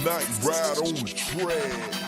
night ride on the track.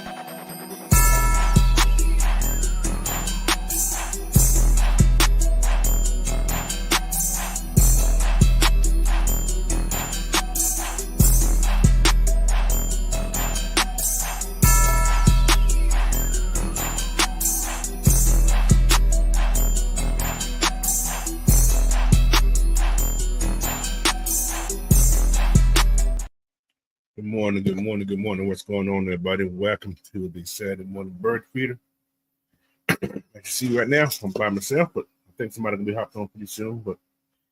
Good morning, good morning, good morning. What's going on, everybody? Welcome to the Saturday morning bird feeder. As you see right now, I'm by myself, but I think somebody will be hopping on pretty soon. But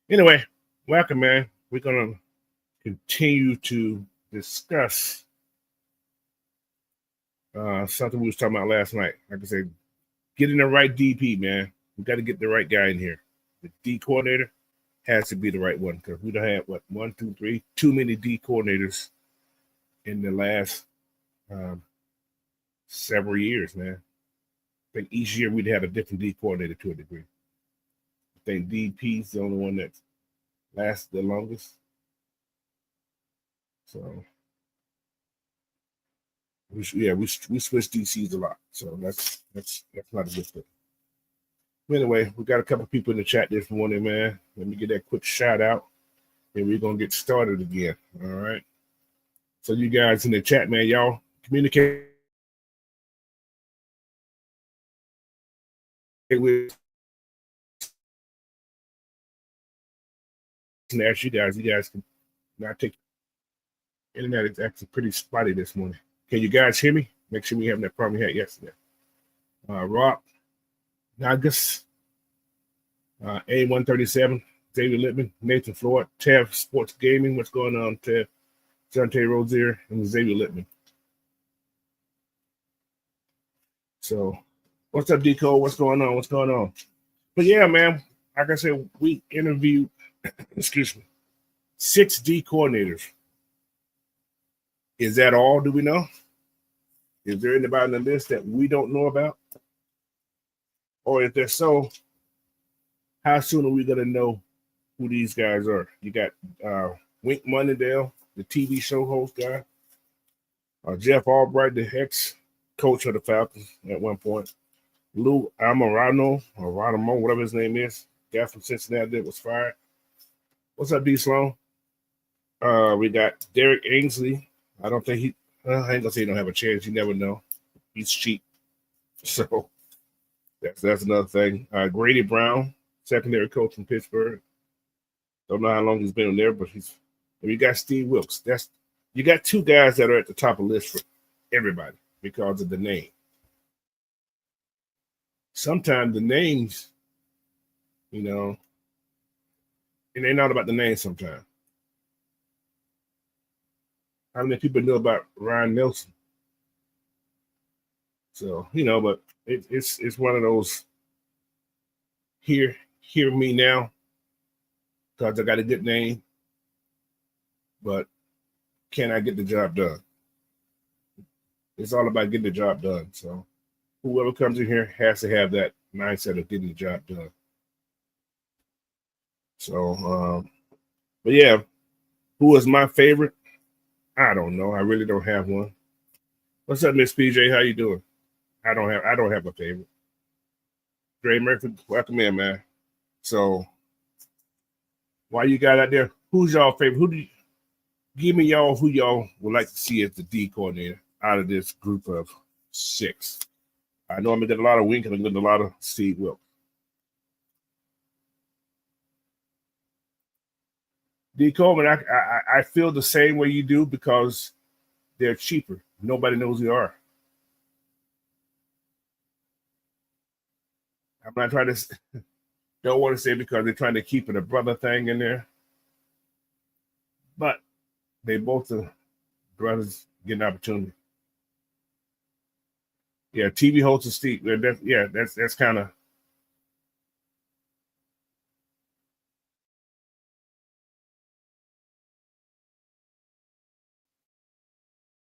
anyway, welcome, man. We're gonna continue to discuss something we was talking about last night. Like I said, getting the right DP, man. We got to get the right guy in here. The D coordinator has to be the right one because we don't have too many D coordinators in the last several years, man. I think each year we'd have a different D coordinator to a degree. I think DP's the only one that lasts the longest. So we switch DCs a lot. So that's not a good thing. Anyway, we got a couple people in the chat this morning, man. Let me get that quick shout out, and we're gonna get started again. All right. So you guys in the chat, man, y'all communicate with and ask you guys. You guys can not take internet is actually pretty spotty this morning. Can you guys hear me? Make sure we have that problem we had yesterday. Rob Nagus, A137, David Littman, Nathan Floyd, Tev Sports Gaming. What's going on, Tev? Jonte Rozier and Xavier Littman. So, what's up, Deco? What's going on? What's going on? But yeah, man, like I said, we interviewed, 6 D coordinators. Is that all? Do we know? Is there anybody on the list that we don't know about? Or if they're so, how soon are we going to know who these guys are? You got Wink Moneydale, the TV show host guy. Jeff Albright, the ex-coach of the Falcons at one point. Lou Amorano, or Rodamo, whatever his name is. Guy from Cincinnati that was fired. What's up, D. Sloan? We got Derek Ainsley. I don't think I ain't going to say he don't have a chance. You never know. He's cheap. So that's another thing. Grady Brown, secondary coach from Pittsburgh. Don't know how long he's been in there, but we got Steve Wilkes. You got 2 guys that are at the top of the list for everybody because of the name. Sometimes the names, and they're not about the name sometimes. How many people know about Ryan Nelson? So, but it's one of those hear me now because I got a good name, but can I get the job done? It's all about getting the job done. So whoever comes in here has to have that mindset of getting the job done. So, but yeah, who is my favorite? I don't know. I really don't have one. What's up, Miss PJ? How you doing? I don't have a favorite. Dre Murphy, welcome in, man. So, while you got out there, who's y'all favorite? Give me y'all who y'all would like to see as the D coordinator out of this group of 6. I know I'm gonna get a lot of Wink and I'm gonna get a lot of Steve Wilkes. D Coleman, I feel the same way you do because they're cheaper. Nobody knows who they are. I'm not trying to, don't want to say because they're trying to keep it a brother thing in there. But they both are brothers getting an opportunity. Yeah, TV host and Steve. That's kind of.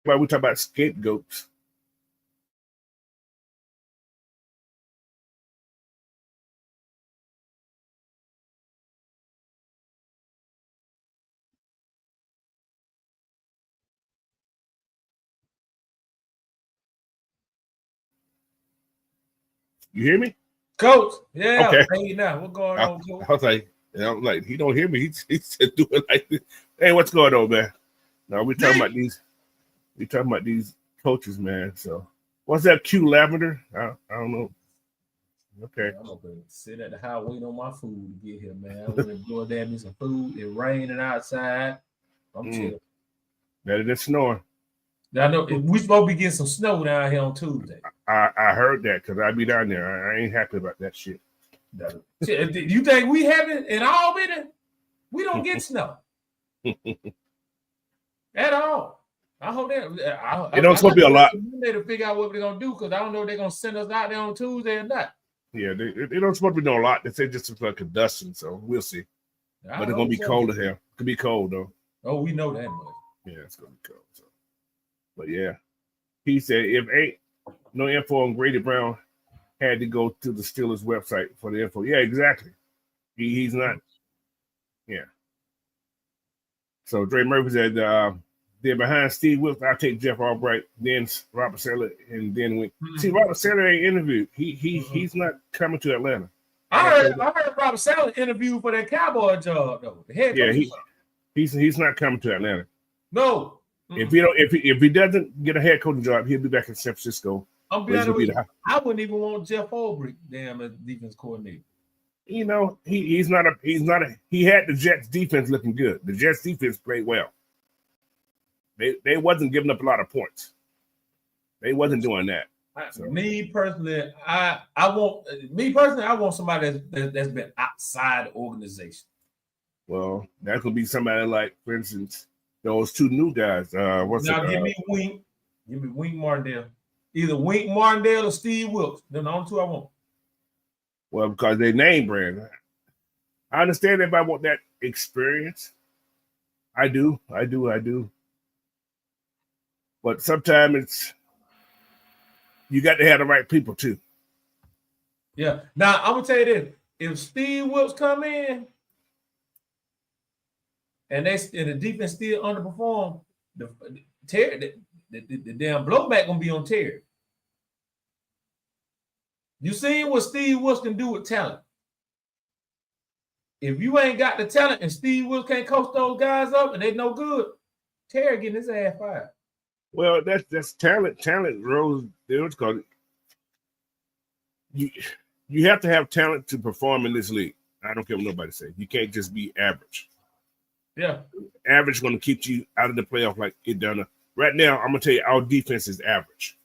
Why we talk about scapegoats. You hear me? Coach? Yeah. Okay. Hey, now what's going on, Coach? I was like, I'm like, he don't hear me. He's doing like this. Hey, what's going on, man? No, we talking about these. We talking about these coaches, man. So, what's that? Q Lavender? I don't know. Okay. I'm gonna sit at the house waiting on my food to get here, man. I'm gonna enjoy that, me some food. It's raining outside. I'm chilling. Better than snoring. I know we supposed to be getting some snow down here on Tuesday. I heard that because I be down there. I ain't happy about that shit. You think we have it in Albany? We don't get snow at all. I hope that it don't supposed to be a lot. Monday to figure out what we're gonna do because I don't know if they're gonna send us out there on Tuesday or not. Yeah, they don't supposed to be doing a lot. They say just like a dusting, so we'll see. But it's gonna be cold as hell. It could be cold though. Oh, we know that much. Yeah, it's gonna be cold. So. But yeah, he said if ain't no info on Grady Brown, had to go to the Steelers website for the info. Yeah, exactly. He's not. Yeah. So Dre Murphy said, then behind Steve Wilkes, I'll take Jeff Albright, then Robert Saleh, and then Wink. See, Robert Saleh ain't interviewed. He's not coming to Atlanta. I heard Robert Saleh interviewed for that Cowboy job though. The head coach. He's not coming to Atlanta. No. If he doesn't get a head coaching job, he'll be back in San Francisco. I'm being honest with you. I wouldn't even want Jeff Ulbrich damn as defense coordinator. You know, he had the Jets defense looking good. The Jets defense played well. They wasn't giving up a lot of points. They wasn't doing that. Me personally, I want somebody that's been outside the organization. Well, that could be somebody like, for instance, those two new guys. Give me Wink. Give me Wink Martindale. Either Wink Martindale or Steve Wilkes. They're the only two I want. Well, because they name brand. I understand everybody want that experience. I do. But sometimes you got to have the right people too. Yeah. Now I'm gonna tell you this: if Steve Wilkes come in and the defense still underperform, the damn blowback gonna be on Terry. You seen what Steve Wilkes can do with talent. If you ain't got the talent and Steve Wilkes can't coach those guys up and they no good, Terry getting his ass fired. Well, that's talent. Talent rose. What's called it. You have to have talent to perform in this league. I don't care what nobody says. You can't just be average. Yeah, average is going to keep you out of the playoff like it done. Right now, I'm gonna tell you, our defense is average.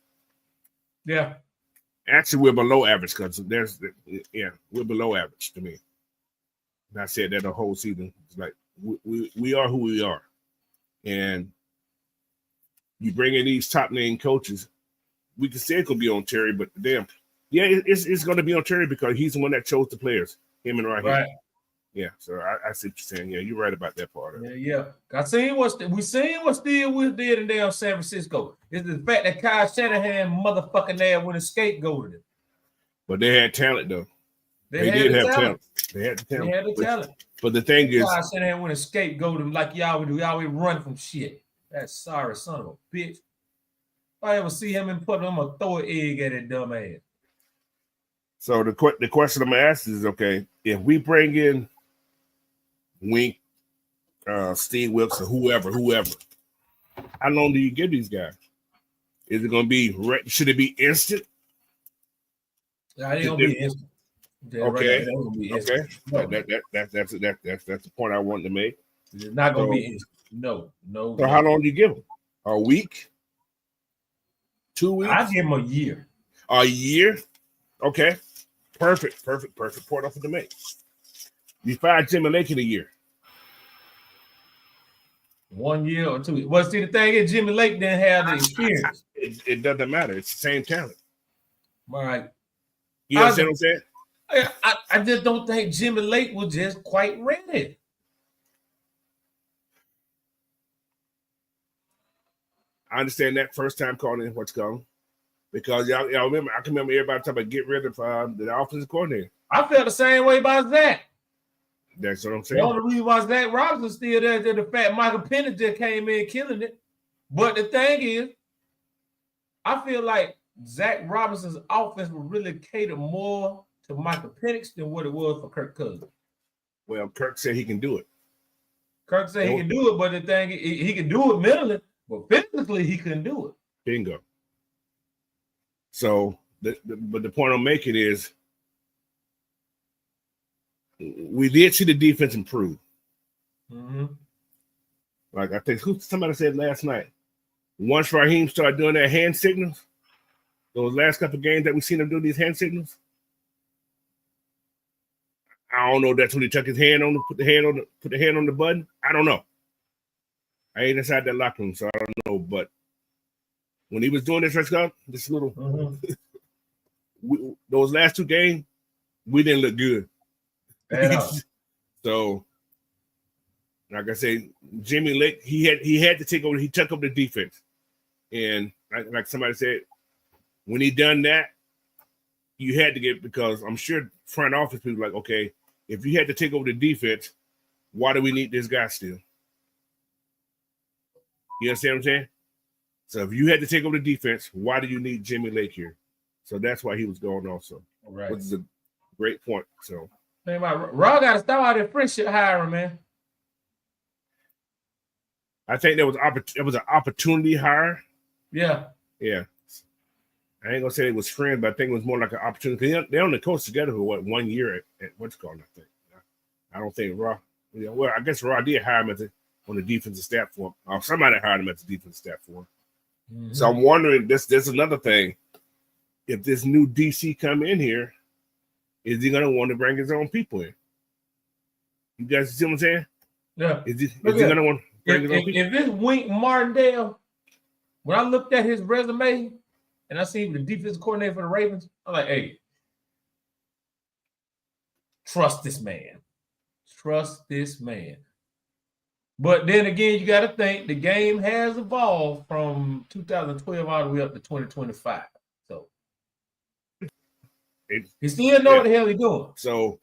Yeah. Actually, we're below average because we're below average to me. And I said that the whole season. It's like we are who we are, and you bring in these top name coaches. We can say it could be on Terry, but damn, yeah, it's going to be on Terry because he's the one that chose the players. Him and Raheem. Right. Yeah, so I see what you're saying. Yeah, you're right about that part. Yeah. I seen what Steve Wilkes did in down San Francisco. It's the fact that Kyle Shanahan motherfucking ass went and scapegoated him. But they had talent though. They did have talent. They had the talent. But the thing is, Kyle Shanahan went and scapegoated him like y'all would do. Y'all would run from shit. That sorry son of a bitch. If I ever see him in public, I'm gonna throw an egg at that dumb ass. So the question I'm gonna ask is, okay, if we bring in Wink, Steve Wilkes, or whoever, how long do you give these guys? Is it going to be? Should it be instant? Yeah, it ain't gonna be instant. Okay, okay. That's the point I wanted to make. It's not gonna be instant. No. So how long do you give them? A week? 2 weeks? I give them a year. A year? Okay. Perfect. Point off of the make. You fired Jimmy Lake in a year. 1 year or 2 years. Well, see, the thing is, Jimmy Lake didn't have the experience. It doesn't matter. It's the same talent. All right. You understand what I'm saying? I just don't think Jimmy Lake was just quite ready. I understand that first time calling in what's going because y'all remember. I can remember everybody talking about get rid of the offensive coordinator. I felt the same way about Zach. That's what I'm saying. The only reason why Zach Robinson's still there is the fact Michael Penix just came in killing it. But the thing is, I feel like Zach Robinson's offense would really cater more to Michael Penix than what it was for Kirk Cousins. Well, Kirk said he can do it. Kirk said he can do it, but the thing he can do it mentally, but physically he couldn't do it. Bingo. So, but the point I'm making is, we did see the defense improve. Mm-hmm. Like I think somebody said last night, once Raheem started doing that hand signals, those last couple of games that we seen him do these hand signals, I don't know if that's when he took his hand on put the hand on the button. I don't know. I ain't inside that locker room, so I don't know. But when he was doing this little those last two games, we didn't look good. So, like I say, Jimmy Lake, he had to take over. He took up the defense, and like somebody said, when he done that, you had to get, because I'm sure front office people like, okay, if you had to take over the defense, why do we need this guy still? You understand what I'm saying? So if you had to take over the defense, why do you need Jimmy Lake here? So that's why he was going also. Right. Which is a great point. So man, Raw got to start out in friendship hiring, man. I think it was an opportunity hire. Yeah. Yeah. I ain't gonna say it was friends, but I think it was more like an opportunity. They only coached together for 1 year at what's called, I think. I don't think Raw. Yeah, well, I guess Raw did hire him on the defensive staff for him. Or somebody hired him at the defensive staff for him. Mm-hmm. So I'm wondering, there's another thing. If this new DC come in here, is he gonna want to bring his own people in? You guys see what I'm saying? Yeah. Is he gonna want to bring his own people? If it's Wink Martindale, when I looked at his resume and I seen the defensive coordinator for the Ravens, I'm like, hey, trust this man. Trust this man. But then again, you got to think the game has evolved from 2012 all the way up to 2025. So he still know what the hell he's doing. So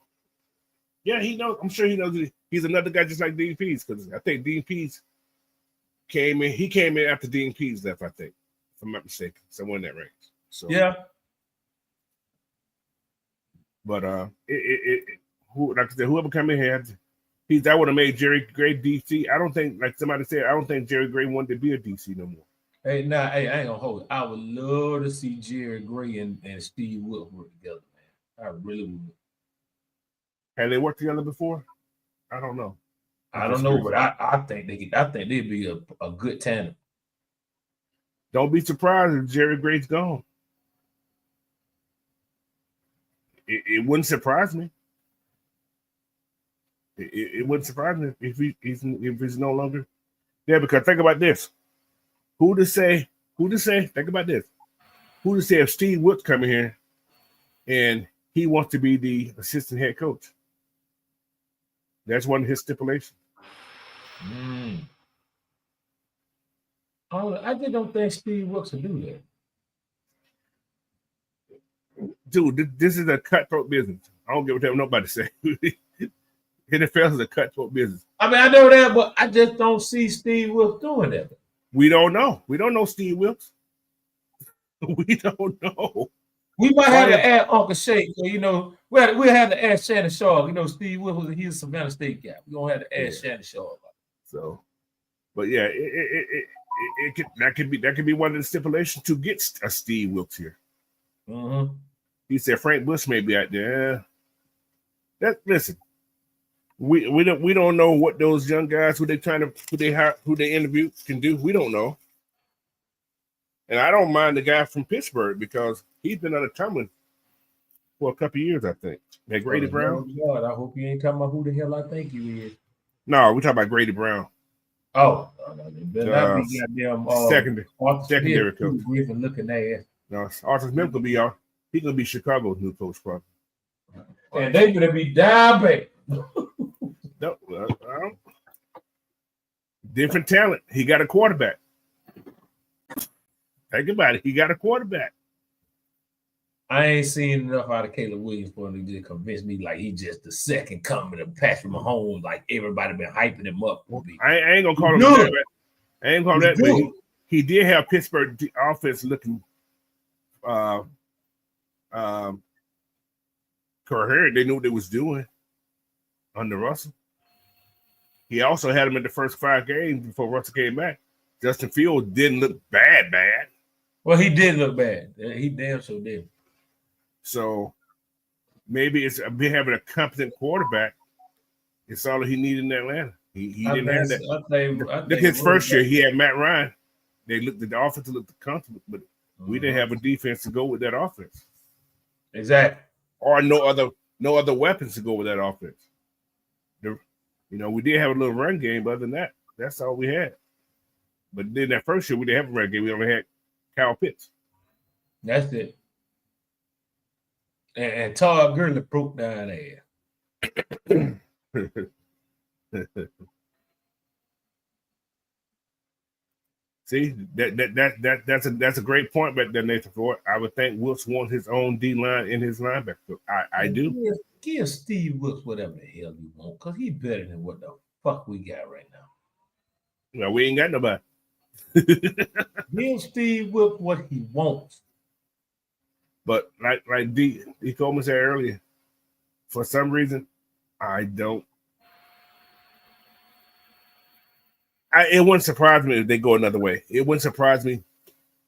yeah, he knows. I'm sure he knows. He's another guy just like Dean Pease, because I think Dean Pease came in. He came in after Dean Pease left, I think, if I'm not mistaken, somewhere in that range. So yeah. But like I said, whoever come in here, that would have made Jerry Gray DC. I don't think, like somebody said, I don't think Jerry Gray wanted to be a DC no more. Hey, I ain't gonna hold it. I would love to see Jerry Gray and Steve Wilkes work together, man. I really would. Have they worked together before? I don't know. I don't know, but I think they'd be a good tandem. Don't be surprised if Jerry Gray's gone. It wouldn't surprise me. It wouldn't surprise me if he's no longer there. Because think about this: who to say? Think about this: who to say if Steve Wilkes come in here and he wants to be the assistant head coach? That's one of his stipulations. I just don't think Steve Wilkes will do that. Dude, this is a cutthroat business. I don't give a damn what nobody say. NFL is a cutthroat business. I mean, I know that, but I just don't see Steve Wilkes doing that. We don't know. We don't know Steve Wilkes. We don't know. We might have to add Uncle Shay. So, we'll have to add Shannon Shaw. Steve Wilkes, he's a Savannah State guy. We're gonna have to add Shannon Shaw. So, but yeah, that could be one of the stipulations to get a Steve Wilkes here. Mm-hmm. He said Frank Bush may be out there. Listen, we don't know what those young guys who they interview can do. We don't know. And I don't mind the guy from Pittsburgh because he's been under Tomlin for a couple of years, I think. That Grady Brown. God, I hope you ain't talking about who the hell I think you is. No, we're talking about Grady Brown. Oh, secondary coach. Griffin looking ass. No, Arthur Smith could be he gonna be Chicago's new coach, probably. And they gonna be down bad. No, different talent. He got a quarterback. Think about it. He got a quarterback. I ain't seen enough out of Caleb Williams for him to convince me like he's just the second coming of Patrick Mahomes. Like everybody been hyping him up. I ain't gonna call him that. I ain't gonna call him that. But he did have Pittsburgh offense looking Coherent, they knew what they was doing under Russell. He also had him in the first 5 games before Russell came back. Justin Fields didn't look bad. Well, he did look bad. He damn sure did. So maybe it's having a competent quarterback. It's all he needed in Atlanta. He didn't have that. Look, his first year, he had Matt Ryan. The offense looked comfortable, but we didn't have a defense to go with that offense. Exactly. Or no other weapons to go with that offense. We did have a little run game, but other than that, that's all we had. But then that first year, we didn't have a run game. We only had Kyle Pitts. That's it. And Todd Gurley broke down there. See, that's a great point back there, Nathan Ford. I would think Wilkes wants his own D line in his linebacker. I do. Give Steve Wilkes whatever the hell you want, because he's better than what the fuck we got right now. Well, we ain't got nobody. Give Steve Wilkes what he wants. But like D Coleman said earlier, for some reason, I don't. It wouldn't surprise me if they go another way. It wouldn't surprise me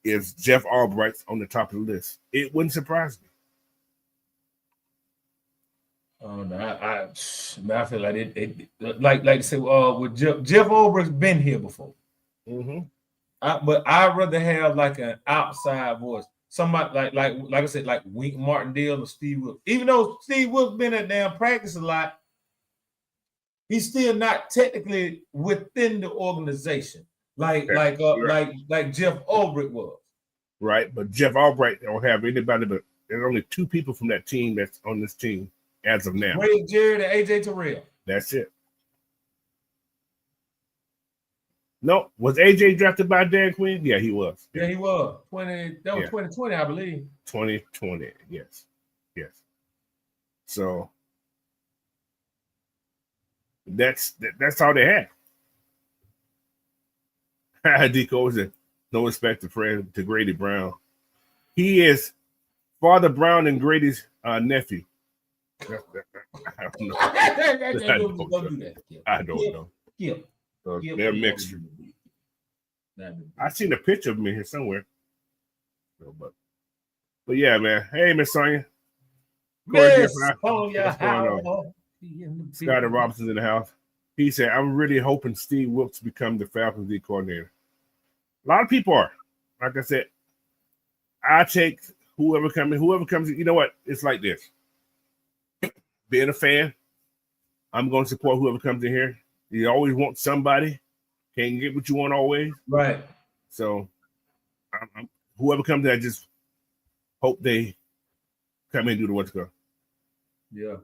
if Jeff Albright's on the top of the list. It wouldn't surprise me. I feel like it like I said, with Jeff Albright's been here before. Mm-hmm. But I'd rather have like an outside voice. Somebody like I said, like Wink Martindale or Steve Wilkes. Even though Steve Wilkes been at damn practice a lot, he's still not technically within the organization, like Jeff Albright was. Right, but Jeff Albright don't have anybody but there's only 2 people from that team that's on this team as of now. Ray Jarrett and AJ Terrell. That's it. No, was AJ drafted by Dan Quinn? Yeah, he was. Yeah, he was. 2020, I believe. 2020, yes. So that's all they had. Deco was no respect to Grady Brown. He is Father Brown and Grady's nephew. I don't know. They're mixed. I seen a picture of him in here somewhere. But yeah, man. Hey, Miss Sonia. Yes. Scotty Robinson's in the house. He said, I'm really hoping Steve Wilkes become the Falcons D coordinator. A lot of people are. Like I said, I take whoever comes in. You know what? It's like this. Being a fan, I'm going to support whoever comes in here. You always want somebody. Can't get what you want always. Right. So whoever comes in, I just hope they come in and do the what's going. Yeah.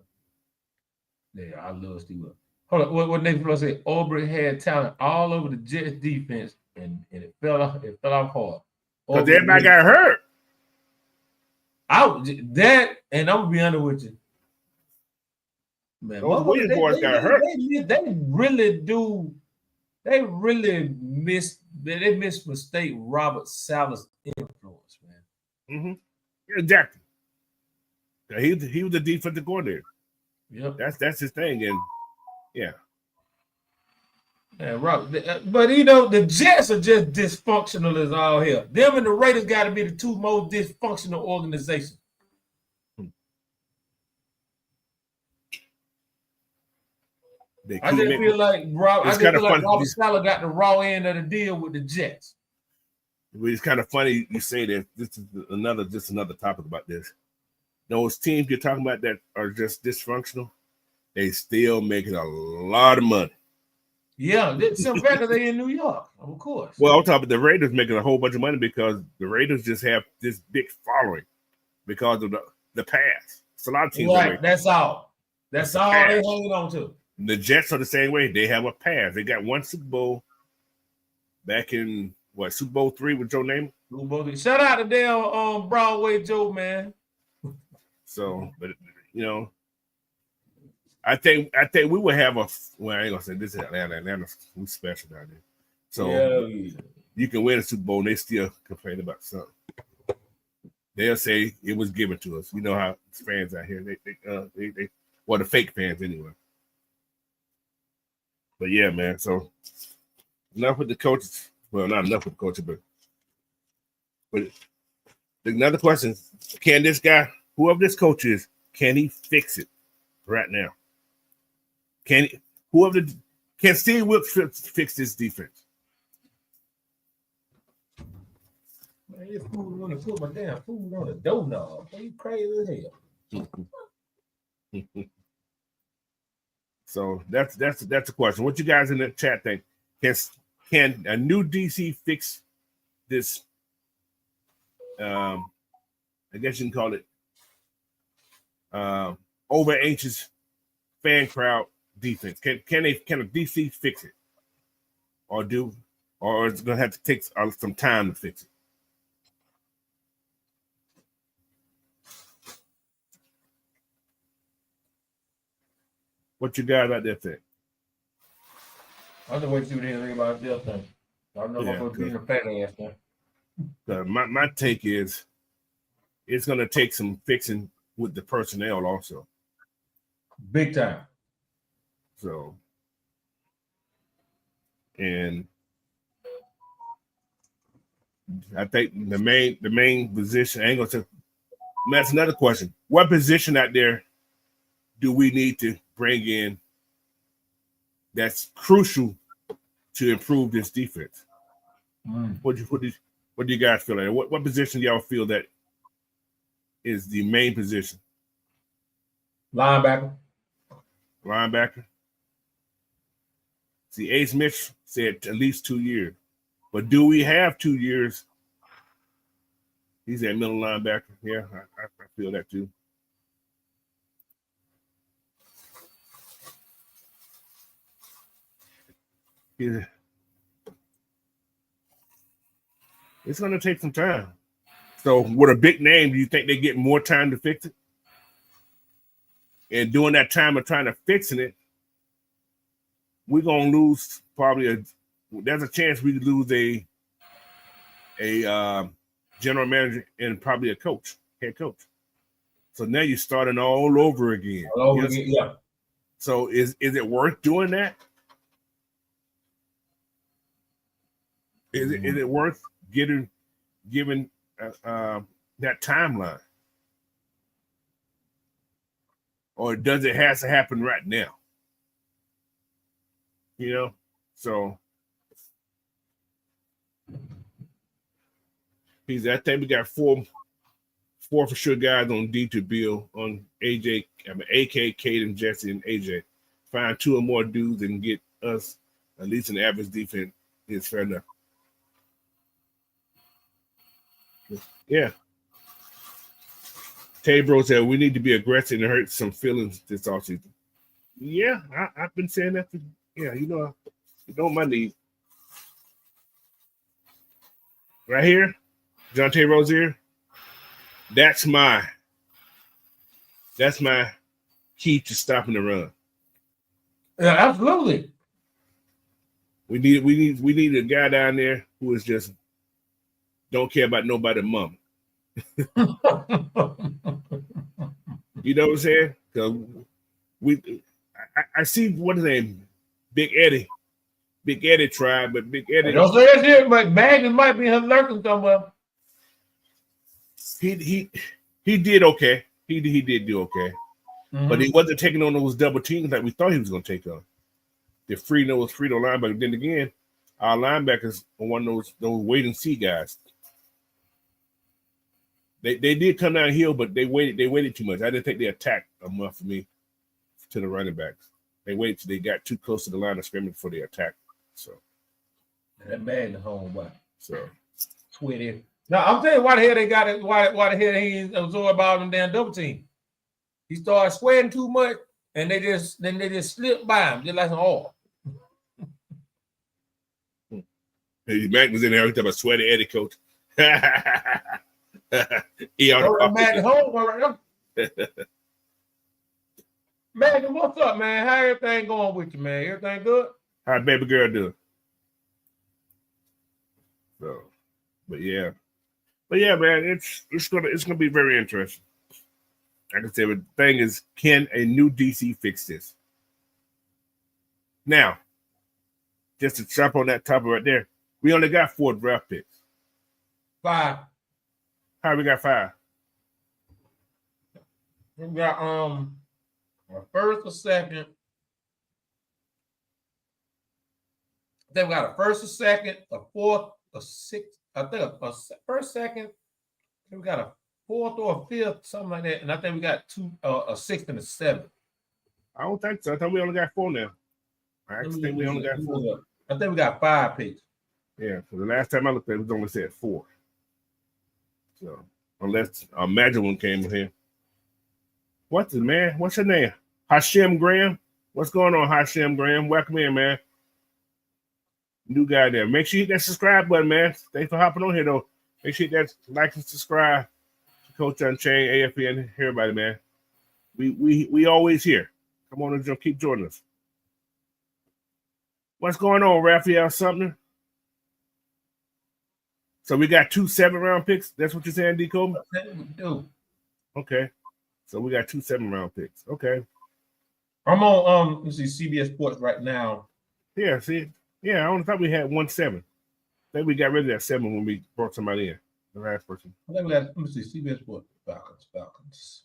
Yeah, I love Steve Wilkes. Hold on, what Nathan Floyd said, Aubrey had talent all over the Jets defense, and it fell off hard. Because everybody got hurt. I'm gonna be honest with you. Man, those Williams boys got hurt. They really mistake Robert Saleh's influence, man. Mm-hmm. Exactly. Yeah, he was the defensive coordinator. Yep. That's his thing, and yeah. Yeah, but the Jets are just dysfunctional as all hell. Them and the Raiders got to be the 2 most dysfunctional organizations. I just feel like Robert Saleh got the raw end of the deal with the Jets. It's kind of funny you say that. This is another topic about this. Those teams you're talking about that are just dysfunctional, they still making a lot of money. Yeah, some fact that they in New York, of course. Well, on top of the Raiders making a whole bunch of money because the Raiders just have this big following because of the pass. It's a lot of teams. Right, that's all. That's all they hanging on to. The Jets are the same way. They have a pass. They got 1 Super Bowl back in Super Bowl 3 with Joe Namath. Shout out to damn Broadway Joe, man. So, but I think we would have I ain't gonna say this is Atlanta. Atlanta's we special down there. So you can win a Super Bowl and they still complain about something. they'll say it was given to us. You know how fans out here, they well, the fake fans anyway. But yeah, man. So enough with the coaches. Well, not enough with the coaches, but another question: can this guy, whoever this coach is, can he fix it right now? Can Steve Wilkes fix this defense? Man, you fool want to put my damn food on the doorknob. Are you crazy as hell? So that's a question. What you guys in the chat think? Can a new DC fix this? I guess you can call it over anxious fan crowd defense. Can a DC fix it, or it's gonna have to take some time to fix it? What you guys out there think? I'm just waiting to see what anything about this thing. I don't know if I'm going to be in a fat ass now. My take is it's going to take some fixing with the personnel also. Big time. So, and I think the main position, I ain't going to say, that's another question. What position out there do we need to bring in that's crucial to improve this defense? What do you guys feel like? What position do y'all feel that is the main position? Linebacker. See, Ace Mitch said at least 2 years. But do we have 2 years? He's at middle linebacker. Yeah, I feel that too. Yeah. It's going to take some time. So with a big name, do you think they get more time to fix it? And during that time of trying to fixing it, we're going to lose there's a chance we could lose a general manager and probably a head coach. So now you're starting all over again. Yeah. So is it worth doing that? Is it worth giving that timeline, or does it have to happen right now? You know, so I think we got four for sure guys on D to Bill, on AK, Caden, Jesse, and AJ. Find 2 or more dudes and get us at least an average defense is fair enough. Yeah. Tabro said we need to be aggressive and hurt some feelings this offseason. Yeah, I've been saying that. You know my need. Right here, John T. Rozier. That's my key to stopping the run. Yeah, absolutely. We need a guy down there who is just don't care about nobody mom. You know what I'm saying? Because I see what is name, Big Eddie. Big Eddie tried, but Big Eddie. Don't say that shit, but Magnus might be lurking somewhere. He did okay. He did do okay. But he wasn't taking on those double teams like we thought he was going to take on. The free linebacker. Then again, our linebackers are one of those wait and see guys. They did come downhill, but they waited too much. I didn't think they attacked enough for me to the running backs. They waited till they got too close to the line of scrimmage before they attacked. So that man the home boy. So sweaty. Now I'm telling you why the hell they got it. Why the hell he ain't absorbed all them damn double team. He started sweating too much, and they just slipped by him just like an oil. Hey, Mac was in there. He talking about sweaty Eddie coach. He on Mac home right now. Megan, what's up, man? How everything going with you, man? Everything good? How baby girl doing? So, but yeah. But yeah, man, it's gonna be very interesting. Like I said, the thing is, can a new DC fix this? Now, just to jump on that topic right there, we only got 4 draft picks. 5. How we got 5? We got a first, a second. I think we got a first, a second, a fourth, a sixth. I think a first, second. We got a fourth or a fifth, something like that. And I think we got 2, a sixth and a seventh. I don't think so. I think we only got 4 now. I actually think we only got 4. I think we got 5 picks. Yeah, so the last time I looked at it, it was only said 4. So unless Magic one came in here. What's your name? Hashem Graham? What's going on, Hashem Graham? Welcome in, man. New guy there. Make sure you hit that subscribe button, man. Thanks for hopping on here, though. Make sure you hit that like and subscribe to Coach Unchained, AFN, everybody, man. We always here. Come on and keep joining us. What's going on, Raphael Sumner? So we got 2 7-round picks. That's what you're saying, D. Kobe? That's what we do. Okay. So we got 2 7-round picks. Okay. I'm on let's see CBS Sports right now. Yeah, see. Yeah, I only thought we had 1 7. I think we got rid of that 7 when we brought somebody in. The last person. I think we got, let me see, CBS Sports. Falcons.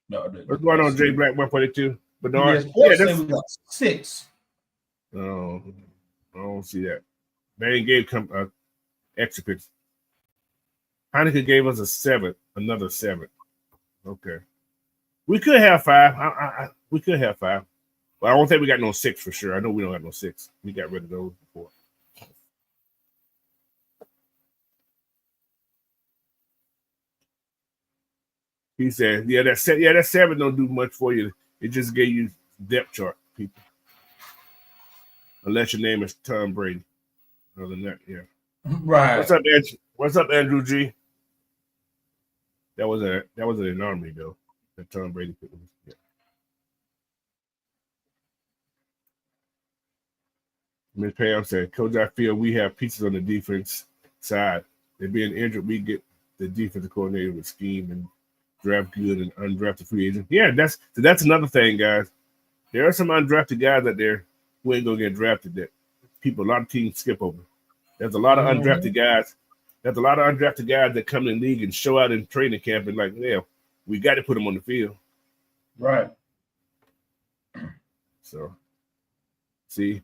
No, what's going on, J Black 142? Bernard? CBS Sports we got 6. No, I don't see that. They ain't gave extra picks. Heineken gave us a 7, another 7. Okay. We could have 5. We could have 5. But I don't think we got no 6 for sure. I know we don't have no 6. We got rid of those before. He said, that 7 don't do much for you. It just gave you depth chart, people. Unless your name is Tom Brady. Other than that, yeah. Right. What's up, Andrew G? That was an anomaly though. That Tom Brady pick. Yeah. Miss Pam said, Coach, I feel we have pieces on the defense side. They're being injured. We get the defensive coordinator with scheme and draft good and undrafted free agent. Yeah, that's another thing, guys. There are some undrafted guys out there who ain't gonna get drafted that a lot of teams skip over. There's a lot of undrafted guys. There's a lot of undrafted guys that come in the league and show out in training camp and like, yeah, we got to put them on the field. Right. So, see,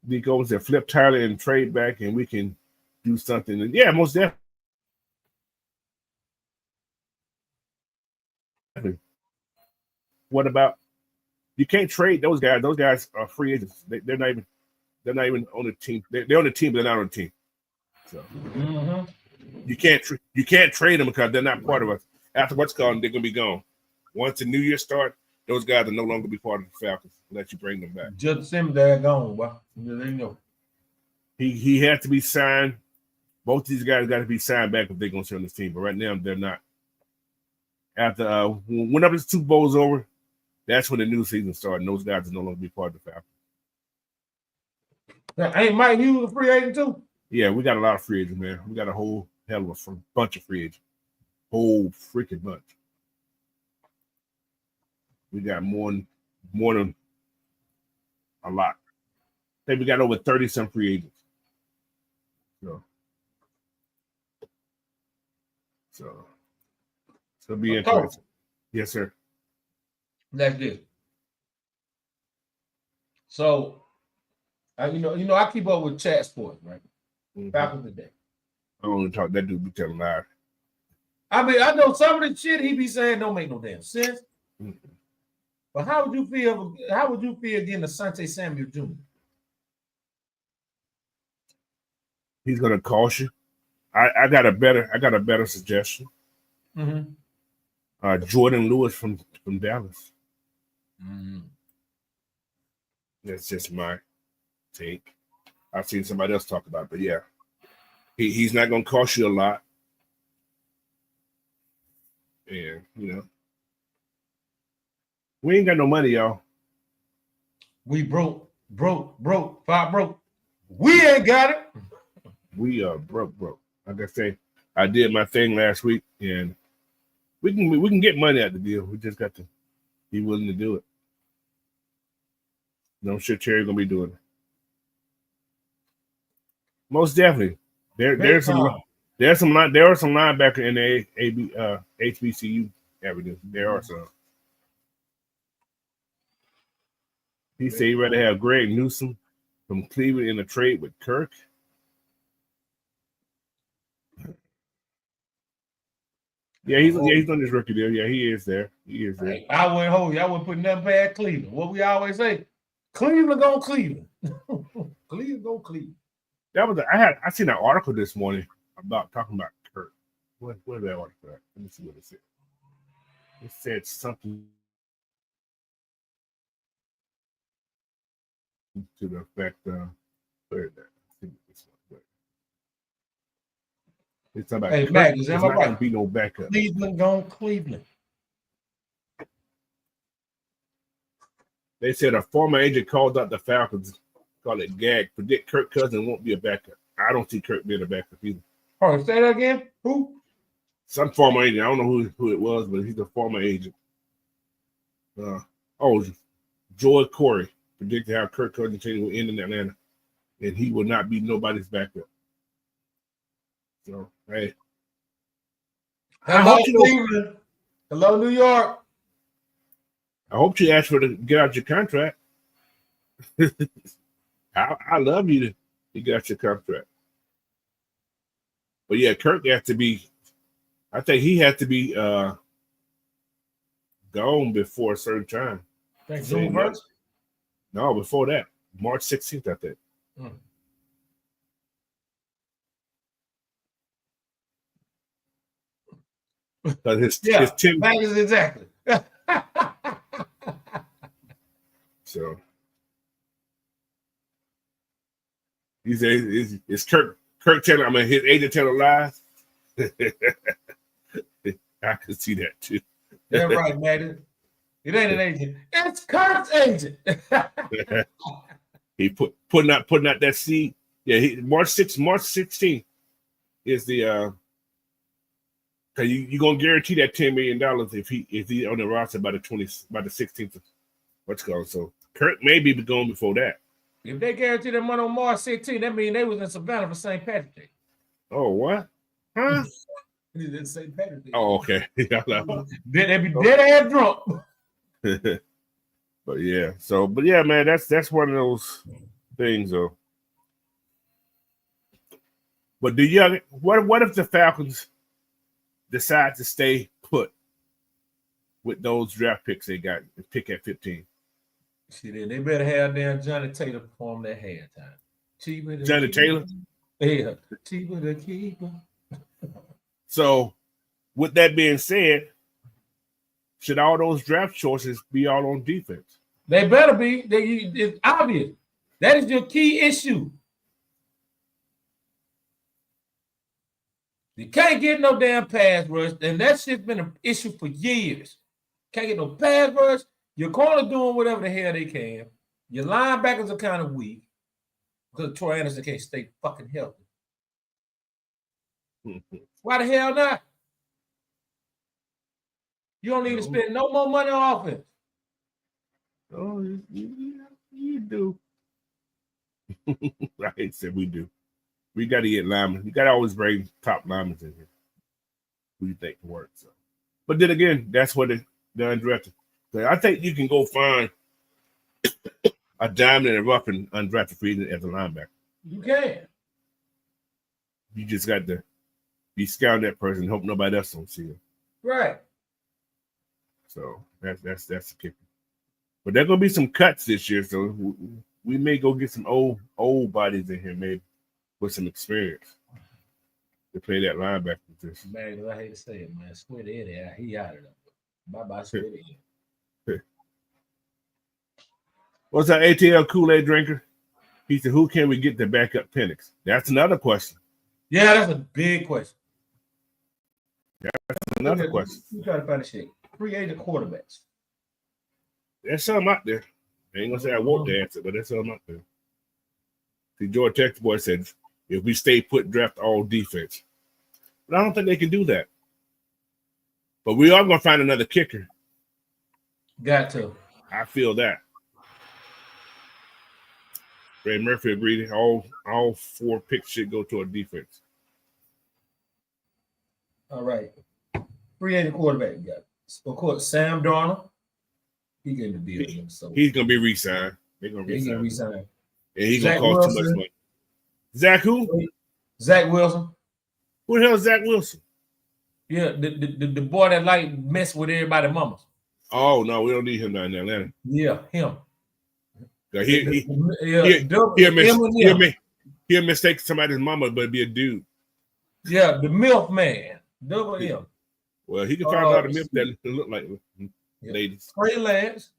Nico said flip Tyler and trade back and we can do something. And yeah, most definitely. What about you can't trade those guys? Those guys are free agents. They're not even on the team. They're on the team, but they're not on the team. So you can't trade them because they're not part of us. After what's called, they're gonna be gone. Once the new year starts, those guys will no longer be part of the Falcons. Let you bring them back. Just Simmons, they're gone. Well, there you go. He has to be signed. Both these guys got to be signed back if they're gonna stay on this team. But right now, they're not. After whenever this 2 bowls over, that's when the new season starts. And those guys will no longer be part of the Falcons. Now, ain't Mike Hughes a free agent too? Yeah, we got a lot of free agents, man. We got a whole hell of a bunch of free agents. Whole freaking bunch. We got more than a lot. I think we got over 30-some free agents. So it's gonna be interesting. Yes, sir. That's good. So, I keep up with chat sports, right? Back in the day. I don't talk. That dude be telling lies. I mean, I know some of the shit he be saying don't make no damn sense. Mm-hmm. But how would you feel? How would you feel getting Asante Samuel Jr.? He's gonna cost you. I got a better suggestion. Mm-hmm. Jordan Lewis from Dallas. Mm-hmm. That's just my take. I've seen somebody else talk about it, but yeah, he's not gonna cost you a lot. And we ain't got no money, y'all. We broke. 5 broke. We ain't got it. We are broke. Like I say, I did my thing last week, and we can get money out the deal. We just got to be willing to do it. And I'm sure Terry's gonna be doing it. Most definitely. There are some linebacker in the HBCU avenue. There are some. He said he'd rather have Greg Newsom from Cleveland in a trade with Kirk. Yeah, he's on this rookie deal. Yeah, he is there. He is there. I wouldn't hold you. I wouldn't put nothing past Cleveland. What we always say, Cleveland go Cleveland. Cleveland go Cleveland. I seen an article this morning about talking about Kirk. Where's that article at? Let me see what it said. It said something to the effect where is that? It's about hey, Kirk. Mac, There's am not I right? gonna be no backup. Cleveland gone Cleveland. They said a former agent called out the Falcons, called it gag, predict Kirk Cousins won't be a backup. I don't see Kirk being a backup either. Oh, say that again? Who? Some former agent. I don't know who it was, but he's a former agent. Joy Corey predicted how Kirk Cousins will end in Atlanta, and he will not be nobody's backup. So, hey. Hello, Cleveland. Hello, New York. I hope you ask for to get out your contract. I love you to get out your contract. But yeah, Kirk has to be, I think he has to be gone before a certain time. Thanks, June 1st? No, before that. March 16th, I think. His team. That is exactly. So he said, "Is Kirk telling? I mean, his agent telling lies." I could see that too. That's right, man. It ain't an agent. It's Kirk's agent. He putting out that seed. Yeah, March 16th is the because you gonna guarantee that $10 million if he on the roster by the 16th. What's called so Kirk may be going before that. If they guarantee that money on March 16th, that means they was in Savannah for St. Patrick's Day. Oh, what? Huh? They did St. Patrick's Day. Oh, okay. They be dead ass drunk. But yeah, man, that's one of those things though. But what if the Falcons decide to stay put with those draft picks they got and pick at 15? See, they better have damn Johnny Taylor perform that halftime. Johnny Taylor? Yeah. Cheaper the keeper. So, with that being said, should all those draft choices be all on defense? They better be. It's obvious. That is your key issue. You can't get no damn pass rush, and that shit's been an issue for years. Can't get no pass rush. Your corner doing whatever the hell they can. Your linebackers are kind of weak because Troy Anderson can't stay fucking healthy. Why the hell not? You don't need to spend no more money on offense. Oh, you do. I said we do. We got to get linemen. You got to always bring top linemen in here. Who you think can work? So, but then again, that's what they're undrafted. So I think you can go find a diamond in the rough and undrafted free agent as a linebacker. You can. You just got to be scouting that person and hope nobody else don't see him. Right. So that's the kicker. But there's gonna be some cuts this year, so we may go get some old bodies in here, maybe with some experience to play that linebacker position. Man, I hate to say it, man. Sweat Eddie, he out of there. Bye-bye, Sweat Eddie. What's that ATL Kool-Aid drinker? He said, who can we get to back up Penix? That's another question. Yeah, that's a big question. That's another question. You try to find a shit. Free agent quarterbacks. There's something out there. I ain't gonna say I want the answer, but there's something out there. See, George Texas boy said if we stay put, draft all defense. But I don't think they can do that. But we are going to find another kicker. Got to. I feel that. Ray Murphy agreed. All 4 picks should go to a defense. All right. Free agent quarterback. We got, of course, Sam Darnold. He getting the deal. So he's going to be re-signed. They're going to re-sign. re-sign. And he's going to Zach cost Wilson. too much money. Zach who? Zach Wilson. Who the hell is Zach Wilson? Yeah, the boy that like mess with everybody's mamas. Oh, no, we don't need him down in Atlanta. Yeah, him. He'll mistake somebody's mama, but be a dude. Yeah, the MILF man. Double M. Well, he can find a lot of MILF that look like ladies. Trey Lance.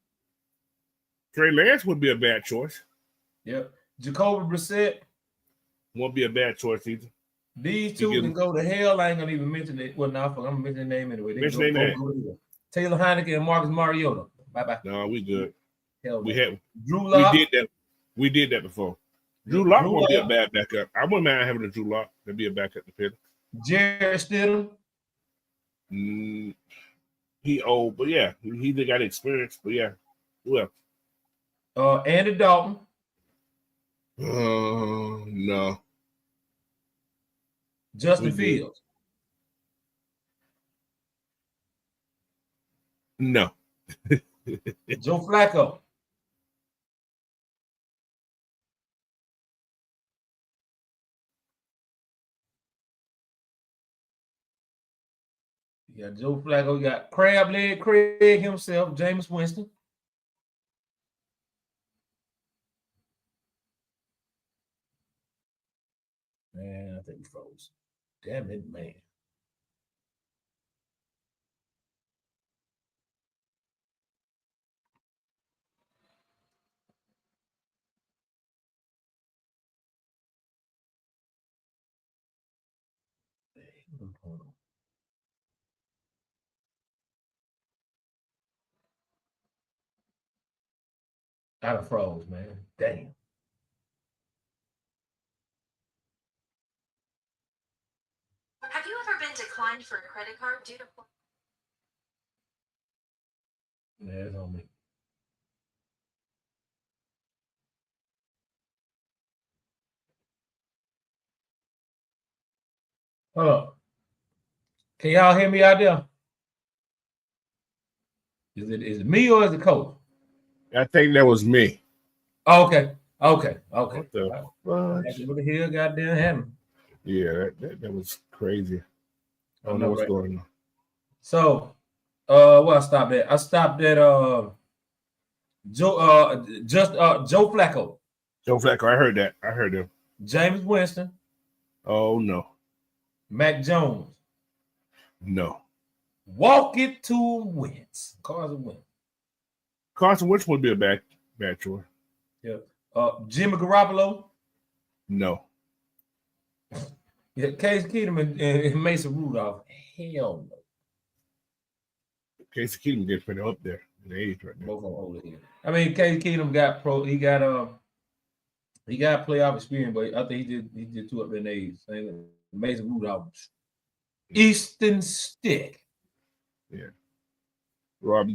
Trey Lance would be a bad choice. Yep. Jacoby Brissett. Won't be a bad choice either. These two can go to hell. I ain't gonna even mention it. Well, no, I'm gonna mention their name anyway. Mention their name. Taylor Heineke and Marcus Mariota. Bye. No, we good. Hell we no. had Drew Lock. We did that before. Drew Lock won't be a bad backup. I wouldn't mind having a Drew Lock to be a backup to Pitt. Jared Stidham. He old, but yeah, he got experience. But yeah, well, Andy Dalton. No. Justin Fields. No. Joe Flacco. You got Joe Flacco. You got Crab Leg Craig himself, Jameis Winston. Man, I think he froze. Damn it, man. I done froze, man. Damn. Have you ever been declined for a credit card due to... Yeah, it's on me. Hold up. Can y'all hear me out there? Is it me or is it coach? I think that was me. Oh, okay. What the hell goddamn happened? Yeah, that was crazy. I don't know what's going on. So, where I stopped at? I stopped at Joe Flacco. Joe Flacco, I heard that. I heard him. Jameis Winston. Oh no. Mac Jones. No. Walk it to Wentz. Carson Wentz. Carson Wentz would be a bad choice. Yeah. Jimmy Garoppolo. No. Yeah, Case Keenum and Mason Rudolph. Hell no. Case Keenum gets pretty up there in the age right now. Both of them older here. I mean, Case Keenum got playoff experience, but I think he did two up in age. Mason Rudolph. Easton Stick. Yeah. Rob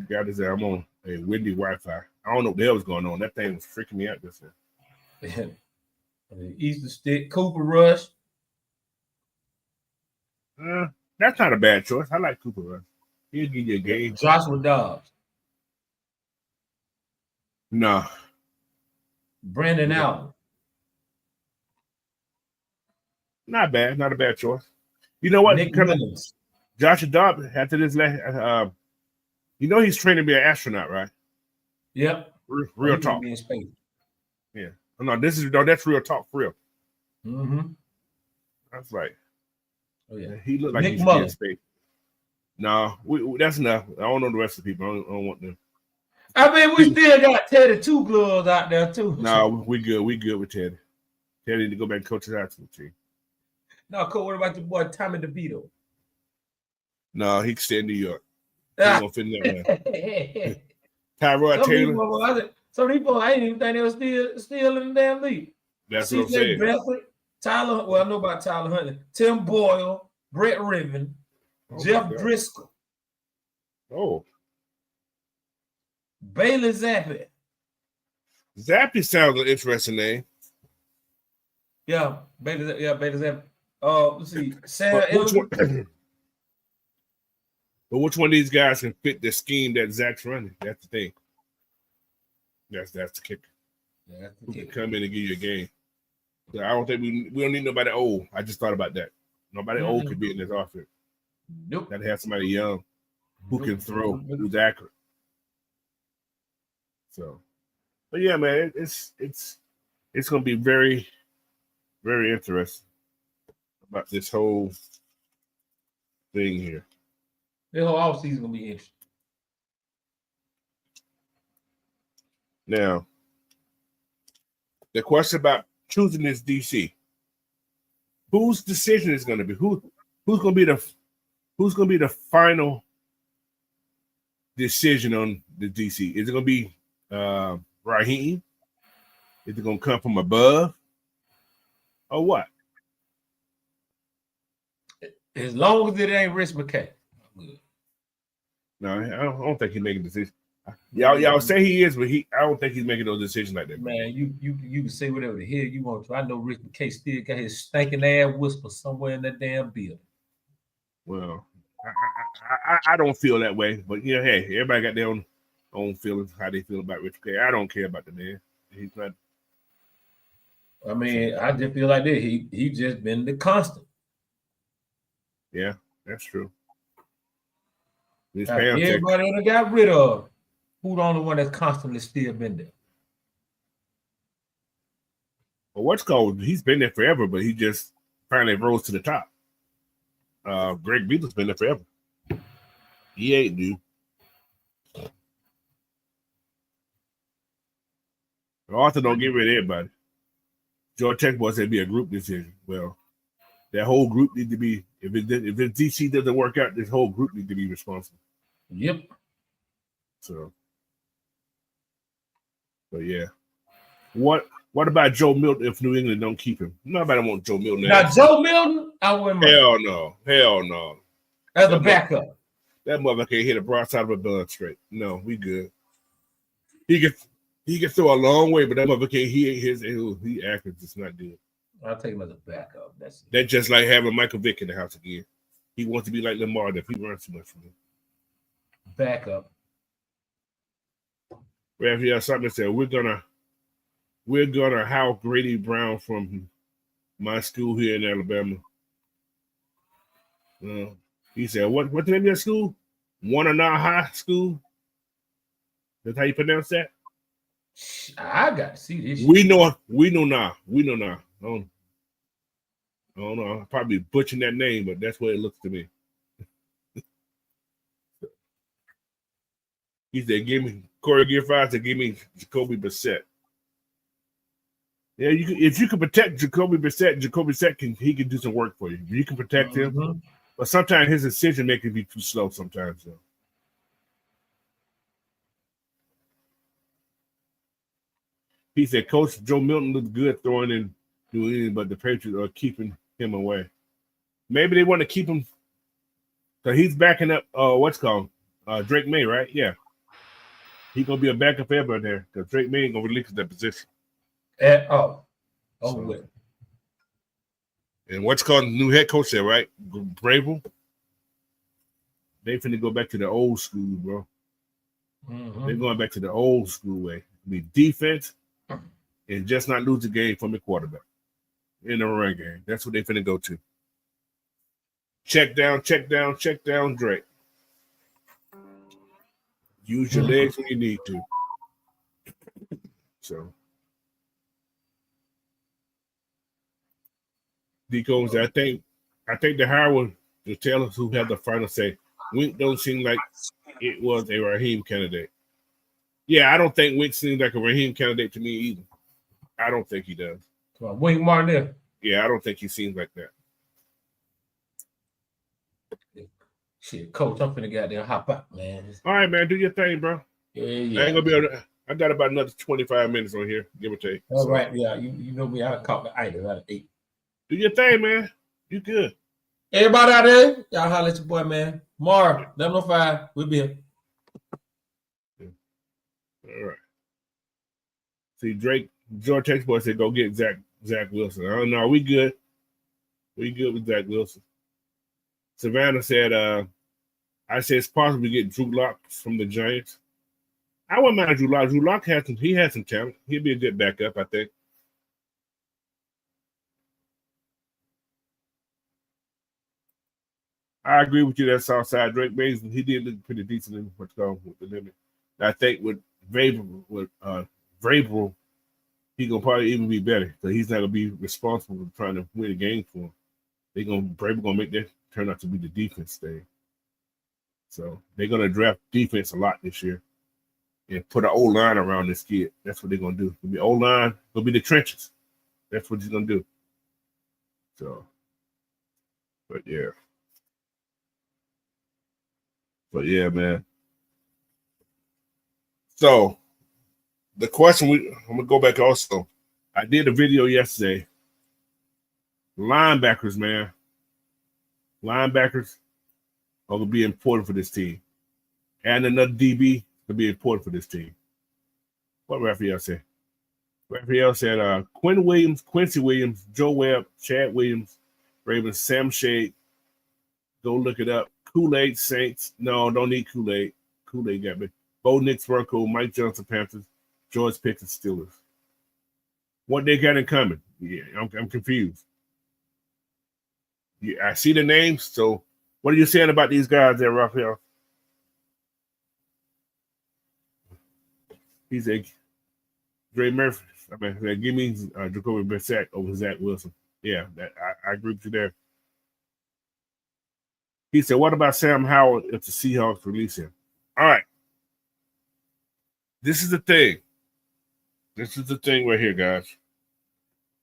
got to say I'm on a windy Wi-Fi. I don't know what the hell was going on. That thing was freaking me out this year. Easton Stick, Cooper Rush. That's not a bad choice. I like Cooper Rush. He'll give you a game. Joshua Dobbs. No. Brandon Allen. Not bad. Not a bad choice. You know what? Nick Mullins. Joshua Dobbs, after this last, he's training to be an astronaut, right? Yep. Real talk. Yeah. That's real talk for real. Mm-hmm. That's right. Oh yeah. He looked like Nick he's in space. No, that's enough. I don't know the rest of the people. I don't want them. I mean, we still got Teddy Two Gloves out there too. No, we good. We good with Teddy. Teddy need to go back and coach his high school team. No, Cole, what about your boy Tommy DeVito? No, he can stay in New York. He gonna fit in that Tyrod Taylor. Some people, I didn't even think they were still in the damn league. That's what I'm CJ saying. Beathard, Tyler. Well, I know about Tyler Huntley, Tim Boyle, Brett Riven, Oh, Jeff my God. Driscoll, Oh, Bailey Zappi. Zappy sounds an interesting name. Yeah, Bailey Zappi. Let's see. Sam But which Elliott. one? But which one of these guys can fit the scheme that Zach's running? That's the thing. That's the kicker. Yeah, that's the Who can kicker. come in and give you a game? So I don't think we don't need nobody old. I just thought about that. Nobody old could be in this offense. Nope. Gotta have somebody young who can throw, Nope. who's accurate. So, but yeah, man, it's gonna be very, very interesting about this whole thing here. This whole offseason gonna be interesting. Now, the question about choosing this DC, whose decision is going to be who's going to be the final decision on the DC? Is it going to be Raheem? Is it going to come from above, or what? As long as it ain't Rich McKay. No, I don't think he's making a decision. Y'all say he is, but I don't think he's making those decisions like that. Man, you can say whatever the hell you want to. I know Rich McKay still got his stinking ass whisper somewhere in that damn building. Well, I don't feel that way, but yeah, hey, everybody got their own feelings, how they feel about Rich McKay. I don't care about the man. He's not. I mean, I just feel like that. He just been the constant. Yeah, that's true. Everybody that got rid of, who the only one that's constantly still been there? Well, what's called? He's been there forever, but he just finally rose to the top. Greg Beatles been there forever. He ain't new. Arthur don't get rid of everybody. George Tech boy said it'd be a group decision. Well, that whole group need to be. If the DC doesn't work out, this whole group need to be responsible. Yep. So, but yeah, what about Joe Milton if New England don't keep him? Nobody want Joe Milton. Now Joe Milton, I wouldn't. Hell no. As a backup, that mother can't hit a broadside of a blood straight. No, we good. He can throw a long way, but that mother can't. He accurate. It's not good. I'll take him as a backup. That's just like having Michael Vick in the house again. He wants to be like Lamar if he runs too much from him. Backup. Raphael Simon said, we're gonna house Grady Brown from my school here in Alabama. He said, what's the name of your school? Wanana High School? That's how you pronounce that? I got to see this. We know now. I don't know. I'm probably butchering that name, but that's what it looks to me. He said, Corey Gifford said, give me Jacoby Brissett. Yeah, if you can protect Jacoby Brissett can do some work for you. You can protect him, but sometimes his decision making be too slow sometimes. Though. He said, Coach Joe Milton looks good throwing in New England, but the Patriots are keeping him away. Maybe they want to keep him because he's backing up Drake May, right? Yeah. He's gonna be a backup forever there because Drake May ain't gonna relinquish that position. At all. Well. And what's called new head coach there, right? Bravel. They finna go back to the old school, bro. They're going back to the old school way. Be defense and just not lose the game from the quarterback in the run game. That's what they finna go to. Check down, Drake. Use your legs when you need to. So, Deacons, I think the Howard, the tell us who had the final say. Wink don't seem like it was a Raheem candidate. Yeah, I don't think Wink seems like a Raheem candidate to me either. I don't think he does. Wink Martindale. Yeah, I don't think he seems like that. Shit, Coach, I'm finna goddamn hop out, man. All right, man, do your thing, bro. Yeah. I ain't gonna I got about another 25 minutes on here, give or take. All right, yeah, you know me. I done caught the item out of 8. Do your thing, man. You good. Everybody out there, y'all holler at your boy, man. Marv, 1105, we'll be here. All right. See, George Texboy said, go get Zach Wilson. I don't know. We good. We good with Zach Wilson. Savannah said, I said it's possible to get Drew Lock from the Giants. I wouldn't mind Drew Lock. Drew Lock has some talent. He'd be a good backup, I think. I agree with you that Southside Drake Mason, he did look pretty decent in what's going with the limit. I think with Vrabel, he gonna probably even be better because he's not gonna be responsible for trying to win a game for him. Vrabel gonna make that turn out to be the defense thing. So they're gonna draft defense a lot this year and put an old line around this kid. That's what they're gonna do. It'll be old line, it'll be the trenches. That's what he's gonna do. So, but yeah. But yeah, man. So the question I'm gonna go back also. I did a video yesterday. Linebackers, man. Linebackers are gonna be important for this team. And another DB will be important for this team. What Raphael said? Raphael said Quincy Williams, Joe Webb, Chad Williams, Ravens, Sam Shade. Go look it up. Kool-Aid Saints. No, don't need Kool-Aid. Kool-Aid got me. Bo Nix, Burko, Mike Johnson, Panthers, George Pickens, Steelers. What they got in common? Yeah, I'm confused. Yeah, I see the names. So, what are you saying about these guys there, Raphael? He's a Dre Murphy. I mean, give me Jacoby Brissett over Zach Wilson. Yeah, I agree with you there. He said, what about Sam Howell if the Seahawks release him? All right. This is the thing. This is the thing right here, guys.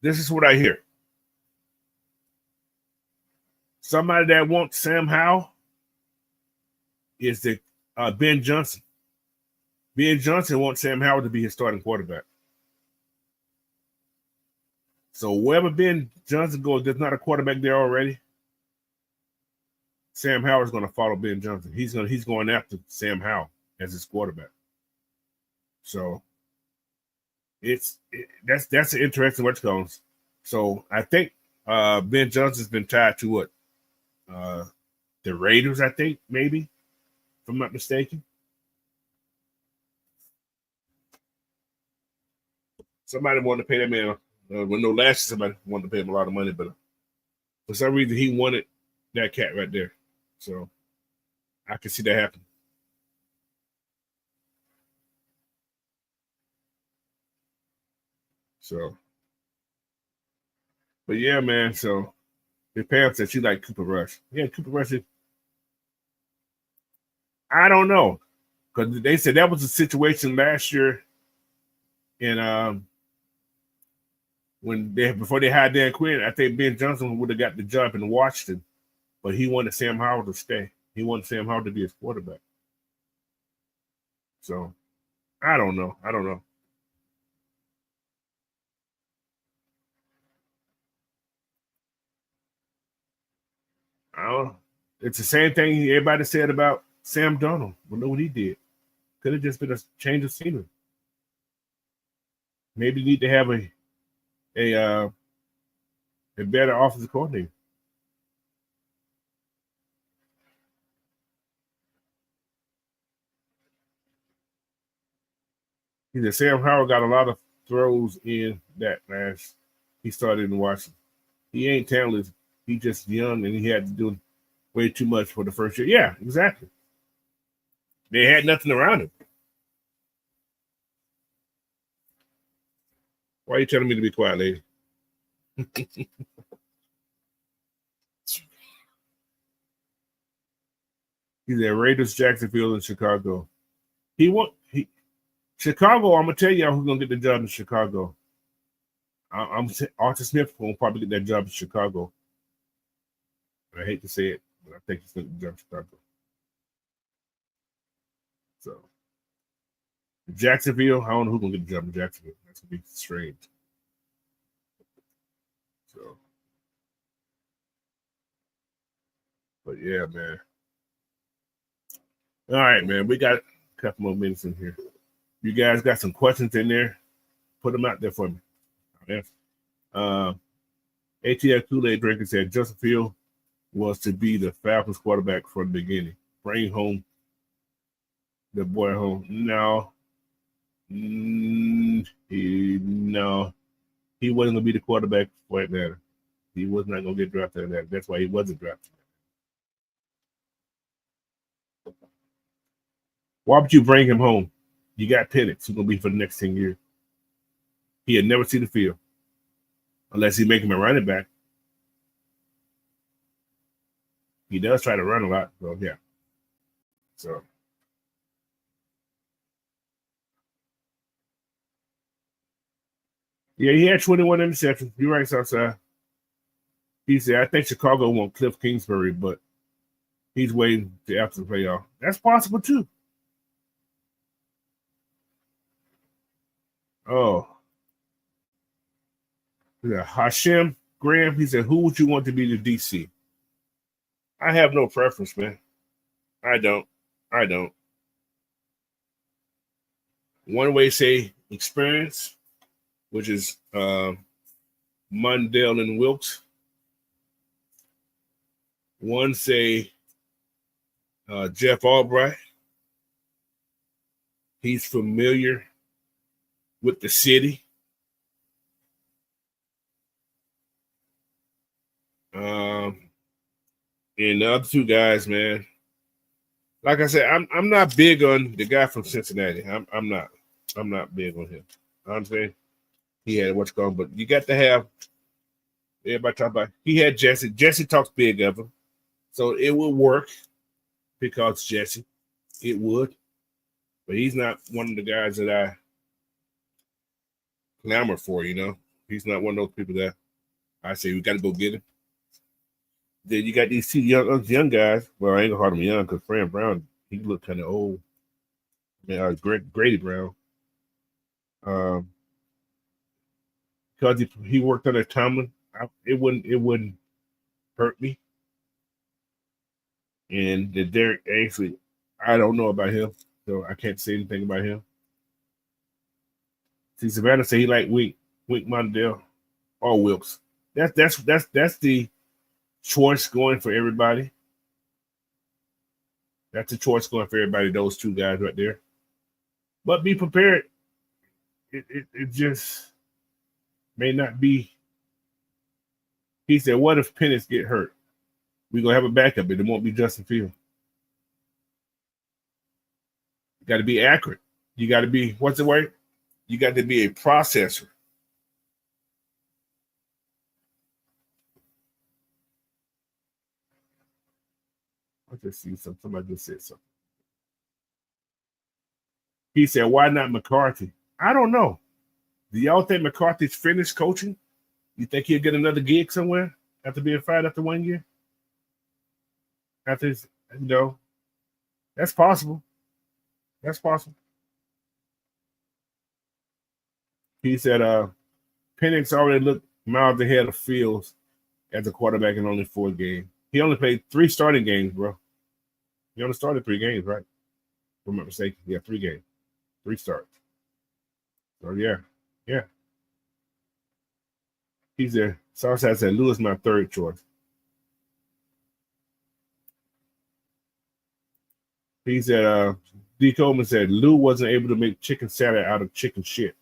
This is what I hear. Somebody that wants Sam Howell is the Ben Johnson. Ben Johnson wants Sam Howell to be his starting quarterback. So wherever Ben Johnson goes, there's not a quarterback there already. Sam Howell's going to follow Ben Johnson. He's going after Sam Howell as his quarterback. So that's an interesting what goes. So I think Ben Johnson's been tied to what the Raiders. I think maybe, if I'm not mistaken. Somebody wanted to pay that man. With no lashes, somebody wanted to pay him a lot of money, but for some reason he wanted that cat right there. So I can see that happen. So, but yeah, man. So the Pam said she liked Cooper Rush. Yeah, Cooper Rush. I don't know, because they said that was a situation last year in before they hired Dan Quinn. I think Ben Johnson would have got the job in Washington, but he wanted Sam Howell to stay. He wanted Sam Howell to be his quarterback. So I don't know. It's the same thing everybody said about Sam Darnold. Well, look what he did. Could have just been a change of scenery. Maybe you need to have a better offensive coordinator. He said Sam Howell got a lot of throws in that last he started in Washington. He ain't talented. He just young and he had to do way too much for the first year. Yeah, exactly. They had nothing around him. Why are you telling me to be quiet, lady? He's at Raiders, Jacksonville, and Chicago. Chicago. I'm gonna tell y'all who's gonna get the job in Chicago. Arthur Smith will probably get that job in Chicago. I hate to say it, but I think he's gonna get the job in Chicago. So, Jacksonville, I don't know who's gonna get the job in Jacksonville. That's gonna be strange. So, but yeah, man. All right, man. We got a couple more minutes in here. You guys got some questions in there? Put them out there for me. Yeah. ATL Kool-Aid Drinker said Justin Field was to be the Falcons quarterback from the beginning. Bring home the boy home. No. He wasn't gonna be the quarterback for Atlanta. He was not gonna get drafted in that. That's why he wasn't drafted. Why would you bring him home? You got Penix, who's gonna be for the next 10 years. He had never seen the field. Unless he make him a running back. He does try to run a lot, so yeah. So yeah, he had 21 interceptions. You're right, Southside. He said, I think Chicago won't Cliff Kingsbury, but he's waiting to after the playoff. That's possible too. Oh. Yeah, Hashem Graham, he said, who would you want to be the DC? I have no preference, man. I don't. One way say experience, which is Mundell and Wilkes. One say Jeff Albright. He's familiar with the city. And the other two guys, man. Like I said, I'm not big on the guy from Cincinnati. I'm not big on him. I'm saying he had what's going, but you got to have everybody talk about. He had Jesse. Jesse talks big of him, so it would work because Jesse. It would, but he's not one of the guys that I clamor for. You know, he's not one of those people that I say we got to go get him. Then you got these two young guys. Well, I ain't gonna call him young because Fran Brown, he looked kind of old. I mean, Grady Brown. Because he worked under Tomlin, it wouldn't hurt me. And the Derek actually, I don't know about him, so I can't say anything about him. See, Savannah say he like Wink Mondale or Wilkes. That's the choice going for everybody. That's the choice going for everybody, those two guys right there. But be prepared. It just may not be. He said, what if Penix get hurt? We're going to have a backup, but it won't be Justin Field. You got to be accurate. You got to be, what's the word? You got to be a processor. I just see something. Somebody just said something. He said, why not McCarthy? I don't know. Do y'all think McCarthy's finished coaching? You think he'll get another gig somewhere after being fired after 1 year? After his, that's possible. That's possible. He said, Penix already looked miles ahead of Fields as a quarterback in only 4 games. He only played 3 starting games, bro. He only started 3 games, right? If I'm not mistaken. Yeah, 3 games. 3 starts. So, yeah. He's there. Southside said, Lou is my 3rd choice. He said, D. Coleman said, Lou wasn't able to make chicken salad out of chicken shit.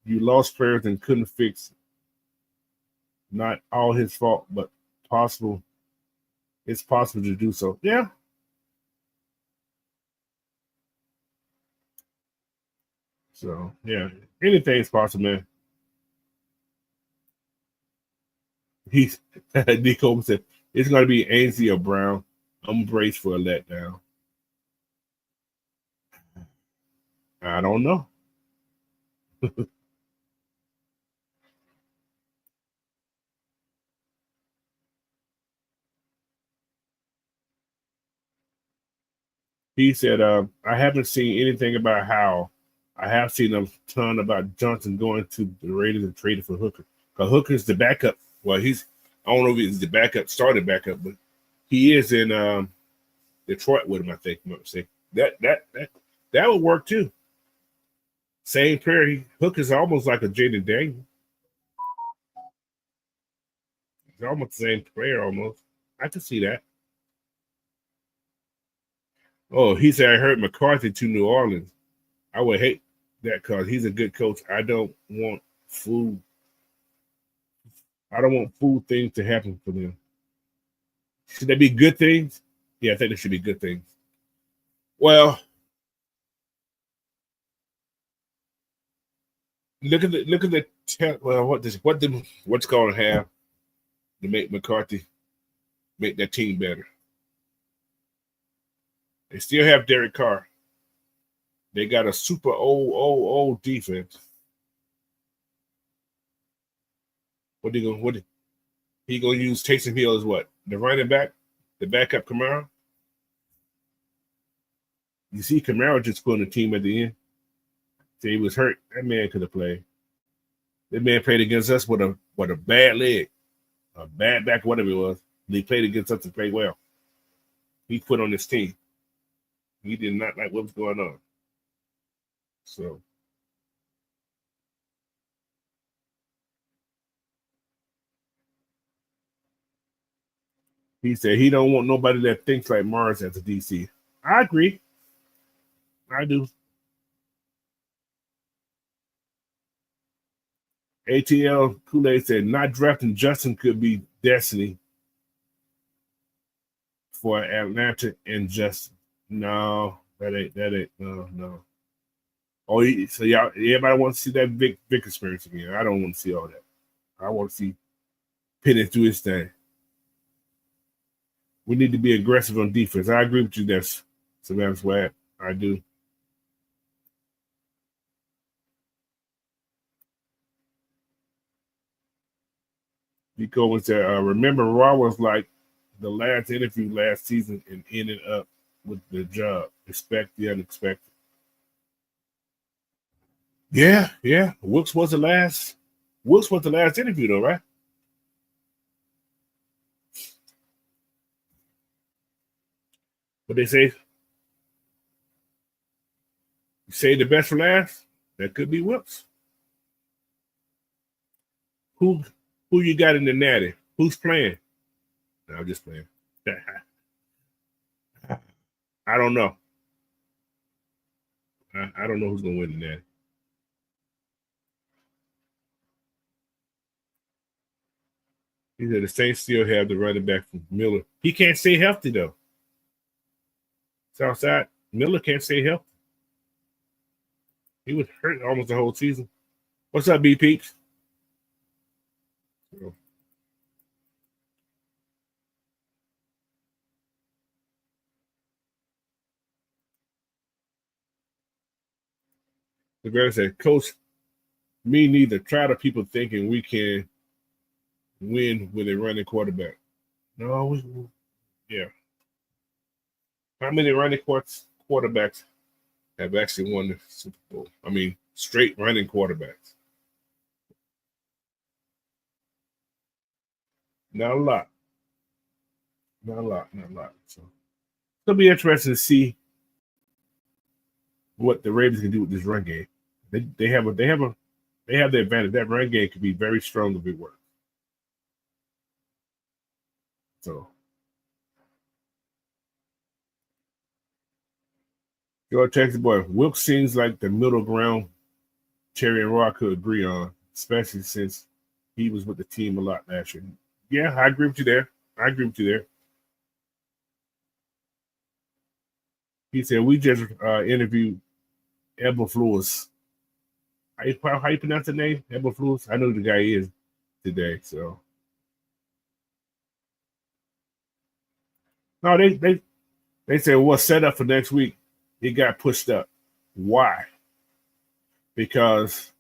You lost players and couldn't fix it. Not all his fault, but possible. It's possible to do so. Yeah. So, yeah. Anything's possible, man. D. Coleman said, it's going to be Ainsley or Brown. I'm braced for a letdown. I don't know. He said, I haven't seen anything about how. I have seen a ton about Johnson going to the Raiders and trading for Hooker. Because Hooker's the backup. Well, I don't know if he's the backup, starting backup, but he is in Detroit with him, I think. That would work too. Same player. Hooker's almost like a Jaden Daniel. He's almost the same player, almost. I can see that. Oh, he said I heard McCarthy to New Orleans. I would hate that because he's a good coach. I don't want food things to happen for them. Should they be good things? Yeah, I think they should be good things. Well, look at what's going to have to make McCarthy make that team better. They still have Derek Carr. They got a super old defense. He gonna use Taysom Hill as what? The running back, the backup Kamara. You see, Kamara just put on the team at the end. So he was hurt. That man could have played. That man played against us with a bad leg, a bad back, whatever it was. And he played against us and played well. He put on this team. He did not like what was going on. So he said he don't want nobody that thinks like Mars as a DC. I agree. I do. ATL Kool-Aid said not drafting Justin could be destiny for Atlanta and Justin. No, that ain't no. Oh, so y'all, everybody wants to see that big experience again. I don't want to see all that. I want to see Penny do his thing. We need to be aggressive on defense. I agree with you. That's Savannah Swag. I do. Nico said, remember Raw was like the last interview last season and ended up with the job. Expect the unexpected. Yeah. Wilkes was the last interview though, right? But they say you say the best for last, that could be Wilkes. Who you got in the natty? Who's playing? No, I'm just playing. I don't know. I don't know who's gonna win the natty. He said the Saints still have the running back from Miller. He can't stay healthy though. Southside Miller can't stay healthy. He was hurt almost the whole season. What's up, B Peeps? The guy said, Coach, me neither. Try to people thinking we can win with a running quarterback. No, yeah. How many running quarterbacks have actually won the Super Bowl? I mean, straight running quarterbacks. Not a lot. So it'll be interesting to see what the Ravens can do with this run game. They have the advantage. That run game could be very strong if it works. So your Texas boy, Wilkes seems like the middle ground Terry and Roy could agree on, especially since he was with the team a lot last year. Yeah, I agree with you there. He said we just interviewed Eberflus. How you pronounce the name? Eberflus? I know who the guy is today. So no, they said what's set up for next week. It got pushed up. Why? Because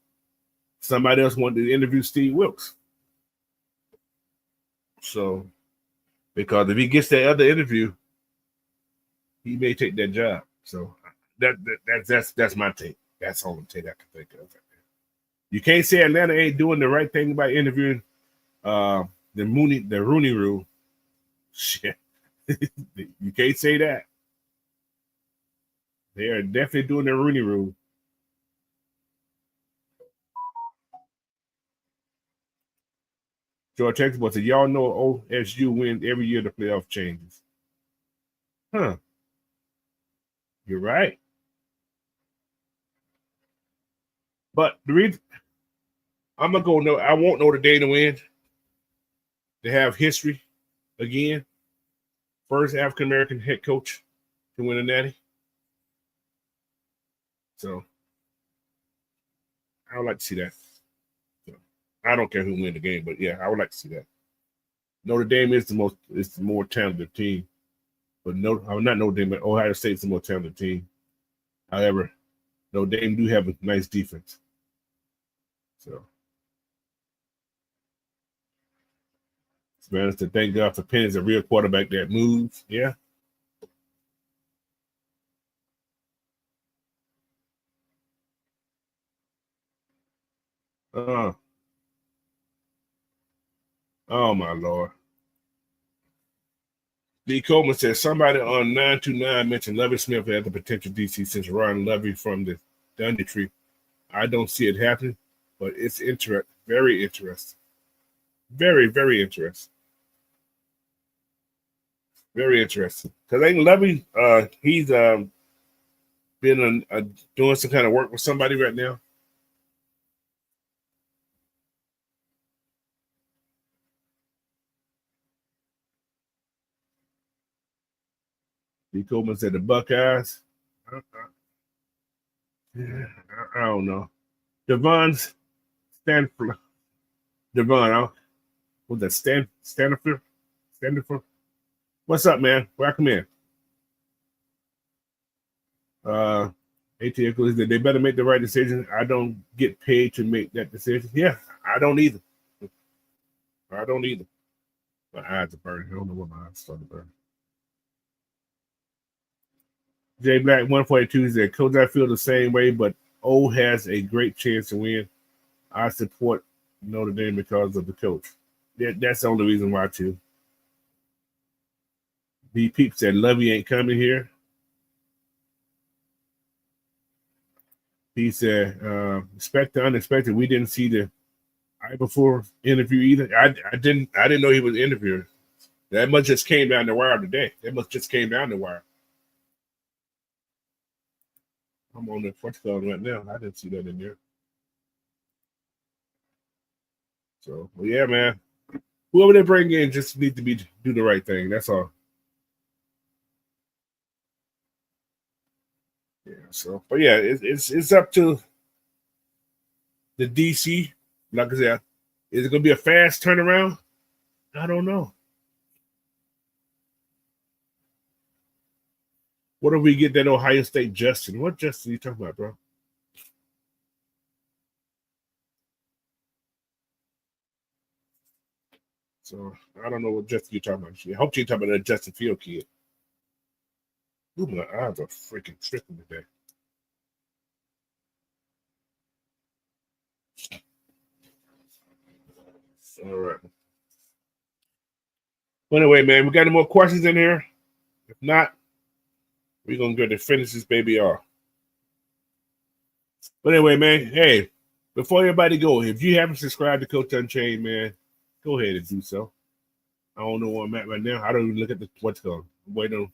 somebody else wanted to interview Steve Wilkes. So, because if he gets that other interview, he may take that job. So that's my take. That's all the take I can think of. You can't say Atlanta ain't doing the right thing by interviewing the Rooney Rule. Shit. You can't say that. They are definitely doing the Rooney Rule. George Texas said, y'all know OSU wins every year the playoff changes. Huh. You're right. But the reason I'm gonna go no, I won't know the day to win. They have history again. First African American head coach to win a natty. So I would like to see that. So, I don't care who wins the game, but yeah, I would like to see that. Notre Dame is the more talented team, but not Notre Dame, but Ohio State's the more talented team. However, Notre Dame do have a nice defense. So, man, to thank God for Penny's a real quarterback that moves. Yeah. Oh my Lord. D. Coleman says somebody on 929 mentioned Lovie Smith as the potential DC since Ron Lovie from the Dundee Tree. I don't see it happening, but it's very interesting. Very, very interesting. Very interesting. Because I think Lovie, he's been doing some kind of work with somebody right now. D. Coleman said the Buckeyes. I don't know. Devon Stanford. Devon, was that Stanford? What's up, man? Welcome in. ATL said they better make the right decision. I don't get paid to make that decision. Yeah, I don't either. My eyes are burning. I don't know what my eyes started burning. J Black 142 said, Coach, I feel the same way, but O has a great chance to win. I support Notre Dame because of the coach. That's the only reason why, too. B Peep said, Lovey ain't coming here. He said, expect the unexpected. We didn't see the eye before interview either. I didn't know he was interviewing. That must just came down the wire today. I'm on the first call right now. I didn't see that in there. So, well, yeah, man. Whoever they bring in just need to do the right thing. That's all. Yeah. So, but yeah, it's up to the DC. Like I said, is it going to be a fast turnaround? I don't know. What if we get that Ohio State Justin? What Justin are you talking about, bro? So I don't know what Justin you're talking about. I hope you're talking about that Justin Field kid. Ooh, my eyes are freaking tripping today. All right. Well, anyway, man, we got any more questions in here? If not, we're going to go to finish this baby off. But anyway, man, hey, before everybody go, if you haven't subscribed to Coach Unchained, man, go ahead and do so. I don't know where I'm at right now. I don't even look at what's going. I'm waiting on.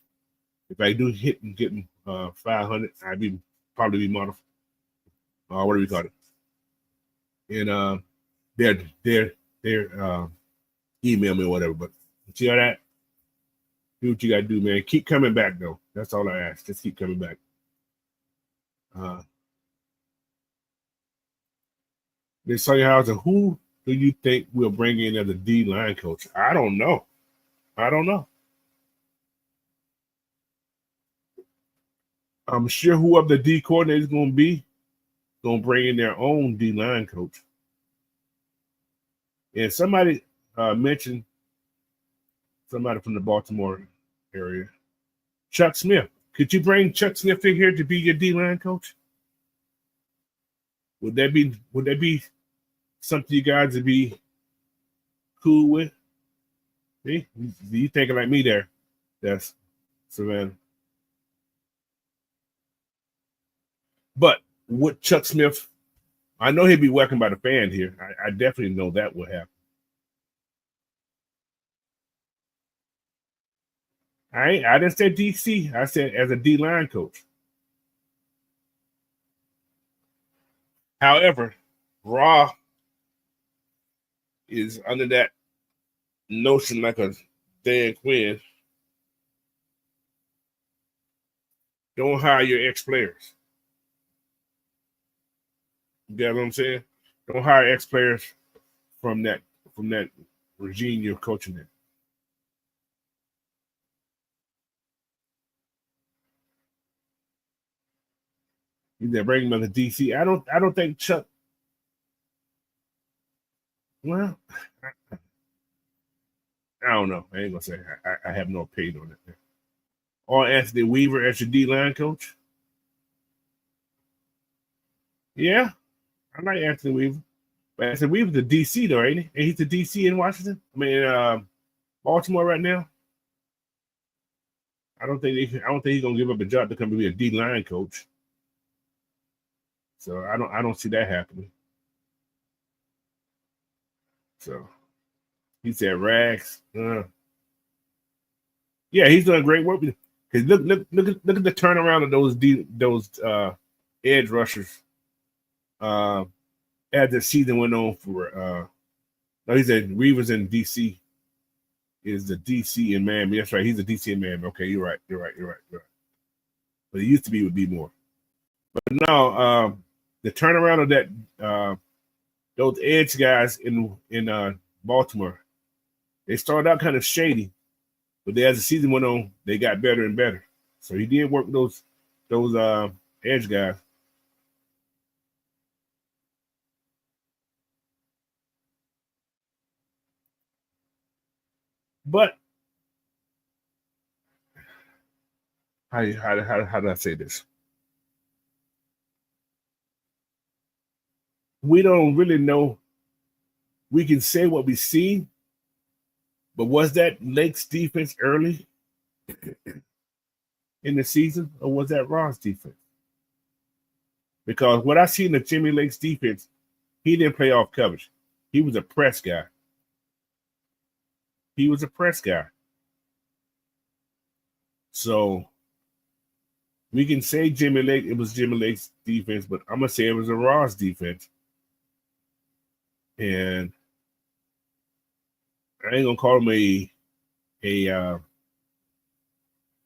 If I do hit and get 500, I'd probably be modified. What do we call it? And they're email me or whatever. But see all that? Do what you gotta do, man. Keep coming back though. That's all I ask. Just keep coming back. Miss Sonya Hauser, who do you think will bring in as a D line coach? I don't know. I'm sure whoever the D coordinator is going to be, going to bring in their own D line coach. And somebody mentioned somebody from the Baltimore area, Chuck Smith. Could you bring Chuck Smith in here to be your D-line coach? Would that be something you guys would be cool with? See, you thinking like me there? That's Savannah. But with Chuck Smith, I know he'd be welcomed by the fan here. I definitely know that would happen. I didn't say DC. I said as a D-line coach. However, Raw is under that notion like a Dan Quinn. Don't hire your ex-players. You get what I'm saying? Don't hire ex-players from that regime you're coaching in. They're bringing him to DC. I don't think Chuck. Well, I don't know. I ain't gonna say. I have no opinion on it. Or Anthony Weaver as your D-line coach. Yeah, I like Anthony Weaver. But Anthony Weaver's the DC though, ain't he? And he's the DC in Washington. I mean, Baltimore right now. I don't think he's gonna give up a job to come to be a D-line coach. So I don't see that happening. So he said Rags. Yeah, he's doing great work. Because look at the turnaround of those edge rushers as the season went on for no, he said Reavers in DC is the DC in Miami. That's right, he's the DC in Miami. Okay, you're right. But it used to be would be more. But now the turnaround of that those edge guys in Baltimore, they started out kind of shady, but as the season went on, they got better and better. So he did work those edge guys. But how did I say this? We don't really know. We can say what we see, but was that Lake's defense early in the season, or was that Ron's defense? Because what I see in the Jimmy Lake's defense, he didn't play off coverage. He was a press guy. So we can say it was Jimmy Lake's defense, but I'm gonna say it was a Ross defense. And I ain't gonna call him a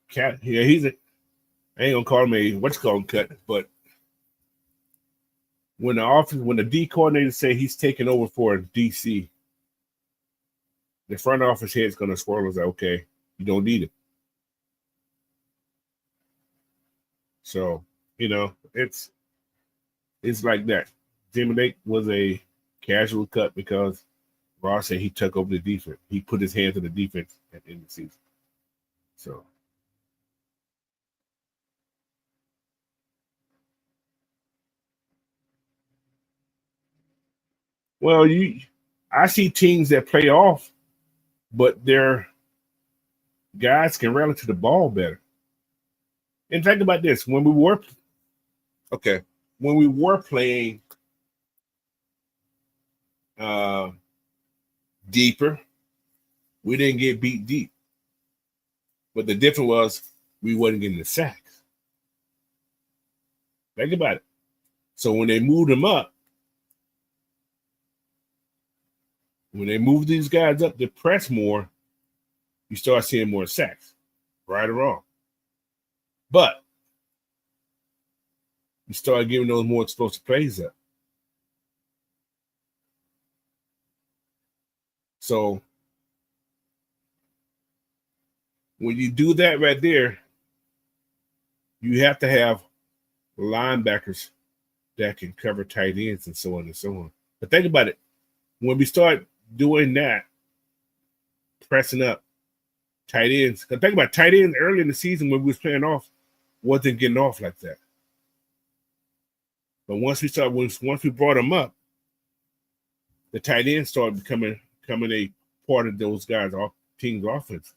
cat. Yeah, I ain't gonna call him a cut, but when the D coordinator say he's taking over for DC, the front office head's gonna swirl and say, okay, you don't need it. So, it's like that. Jimmy Lake was a casual cut because Ross said he took over the defense. He put his hands on the defense at the end of the season. So well, I see teams that play off, but their guys can rally to the ball better. And think about this: when we were playing deeper, we didn't get beat deep. But the difference was we wasn't getting the sacks. Think about it. So when they moved them up, when they moved these guys up to press more, you start seeing more sacks, right or wrong. But you start giving those more explosive plays up. So when you do that right there, you have to have linebackers that can cover tight ends and so on and so on. But think about it. When we start doing that, pressing up tight ends, because think about tight ends early in the season when we was playing off, wasn't getting off like that. But once we brought him up, the tight end started becoming a part of those guys' team's offense.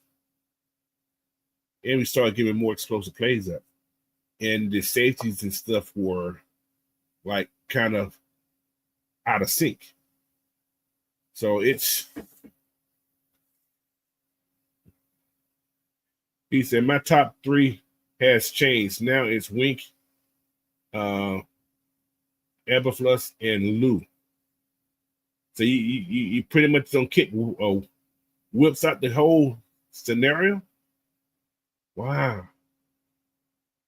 And we started giving more explosive plays up. And the safeties and stuff were like kind of out of sync. So he said, my top three has changed. Now it's Wink, Eberflus, and Lou. So you pretty much don't kick whips out the whole scenario. Wow,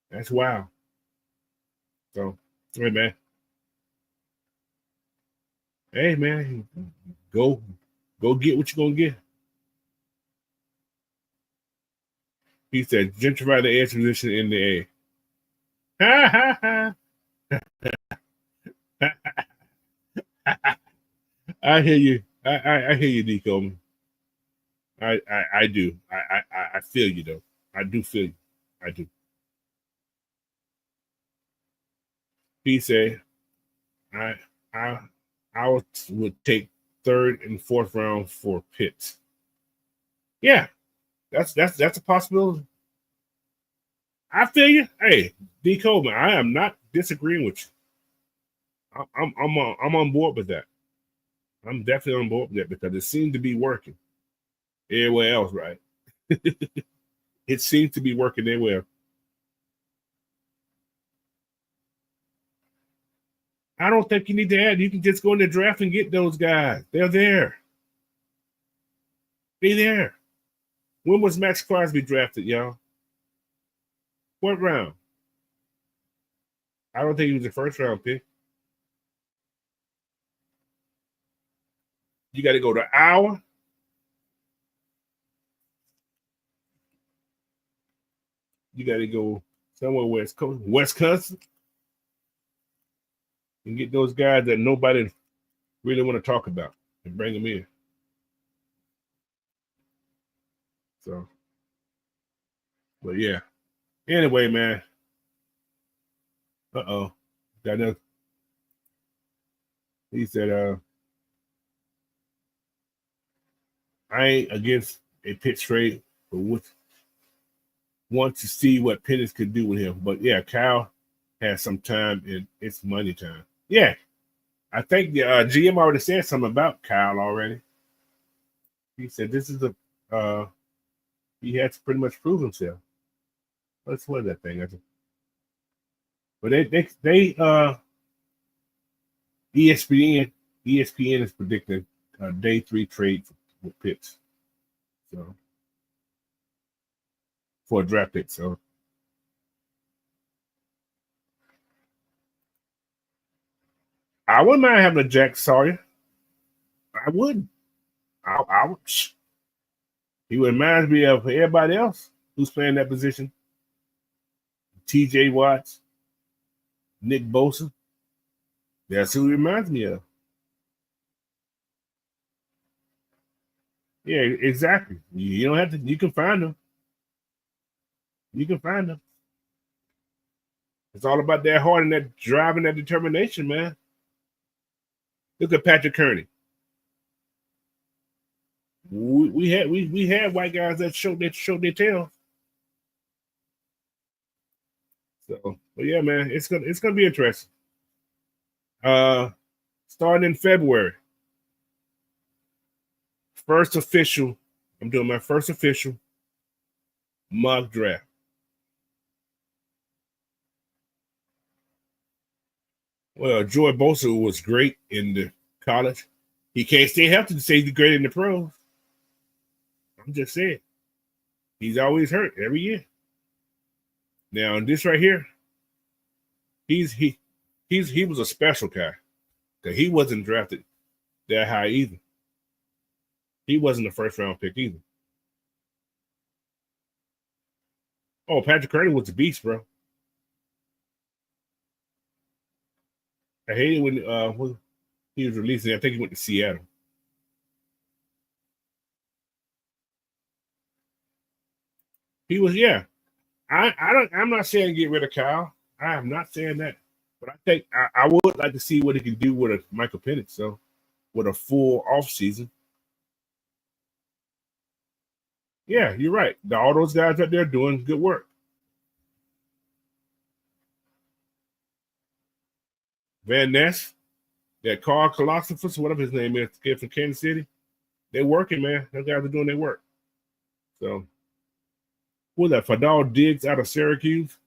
that's wild. So, hey man, go get what you're gonna get. He said, gentrify the edge position in the A. Ha ha ha. I hear you. I hear you, Nico. I do. I feel you though. I do feel you. I do. He said, I would take third and fourth round for Pitts. Yeah, that's a possibility. I feel you. Hey, D. Coleman, I am not disagreeing with you. I'm on board with that. I'm definitely on board with that because it seemed to be working everywhere else, right? It seems to be working everywhere. I don't think you need to add. You can just go in the draft and get those guys. They're there. They're there. When was Max Crosby drafted, y'all? What round? I don't think he was a first round pick. You got to go to Iowa. You got to go somewhere West Coast, Wisconsin, and get those guys that nobody really want to talk about and bring them in. So, but yeah. Anyway, man. Got another. He said, I ain't against a pitch trade, but want to see what Pennis could do with him. But yeah, Kyle has some time and it's money time. Yeah. I think the GM already said something about Kyle already. He said this is he had to pretty much prove himself. Let's what is that thing? But they ESPN is predicting a day 3 trade with Pitts. So for a draft pick. So I wouldn't mind having a Jack Sawyer. I wouldn't. I would. He reminds me of everybody else who's playing that position. TJ Watts, Nick Bosa. That's who he reminds me of. Yeah, exactly. You don't have to. You can find them. You can find them. It's all about that heart and that drive and that determination, man. Look at Patrick Kearney. We had white guys that showed their tail. So, but yeah, man, it's gonna be interesting. Starting in February. I'm doing my first official mock draft. Well, Joy Bosa was great in the college. He can't stay healthy to say he's great in the pros. I'm just saying. He's always hurt every year. Now, this right here, he was a special guy. Because he wasn't drafted that high either. He wasn't a first round pick either. Oh, Patrick Kearney was a beast, bro. I hated when he was releasing. I think he went to Seattle. He was, yeah. I'm not saying get rid of Kyle. I am not saying that. But I think I would like to see what he can do with a Michael Penix, so with a full off season. Yeah, you're right. All those guys out there doing good work. Van Ness, that Carl Colossus, whatever his name is, kid from Kansas City, they're working, man. Those guys are doing their work. So, who's that? Fadal Diggs out of Syracuse.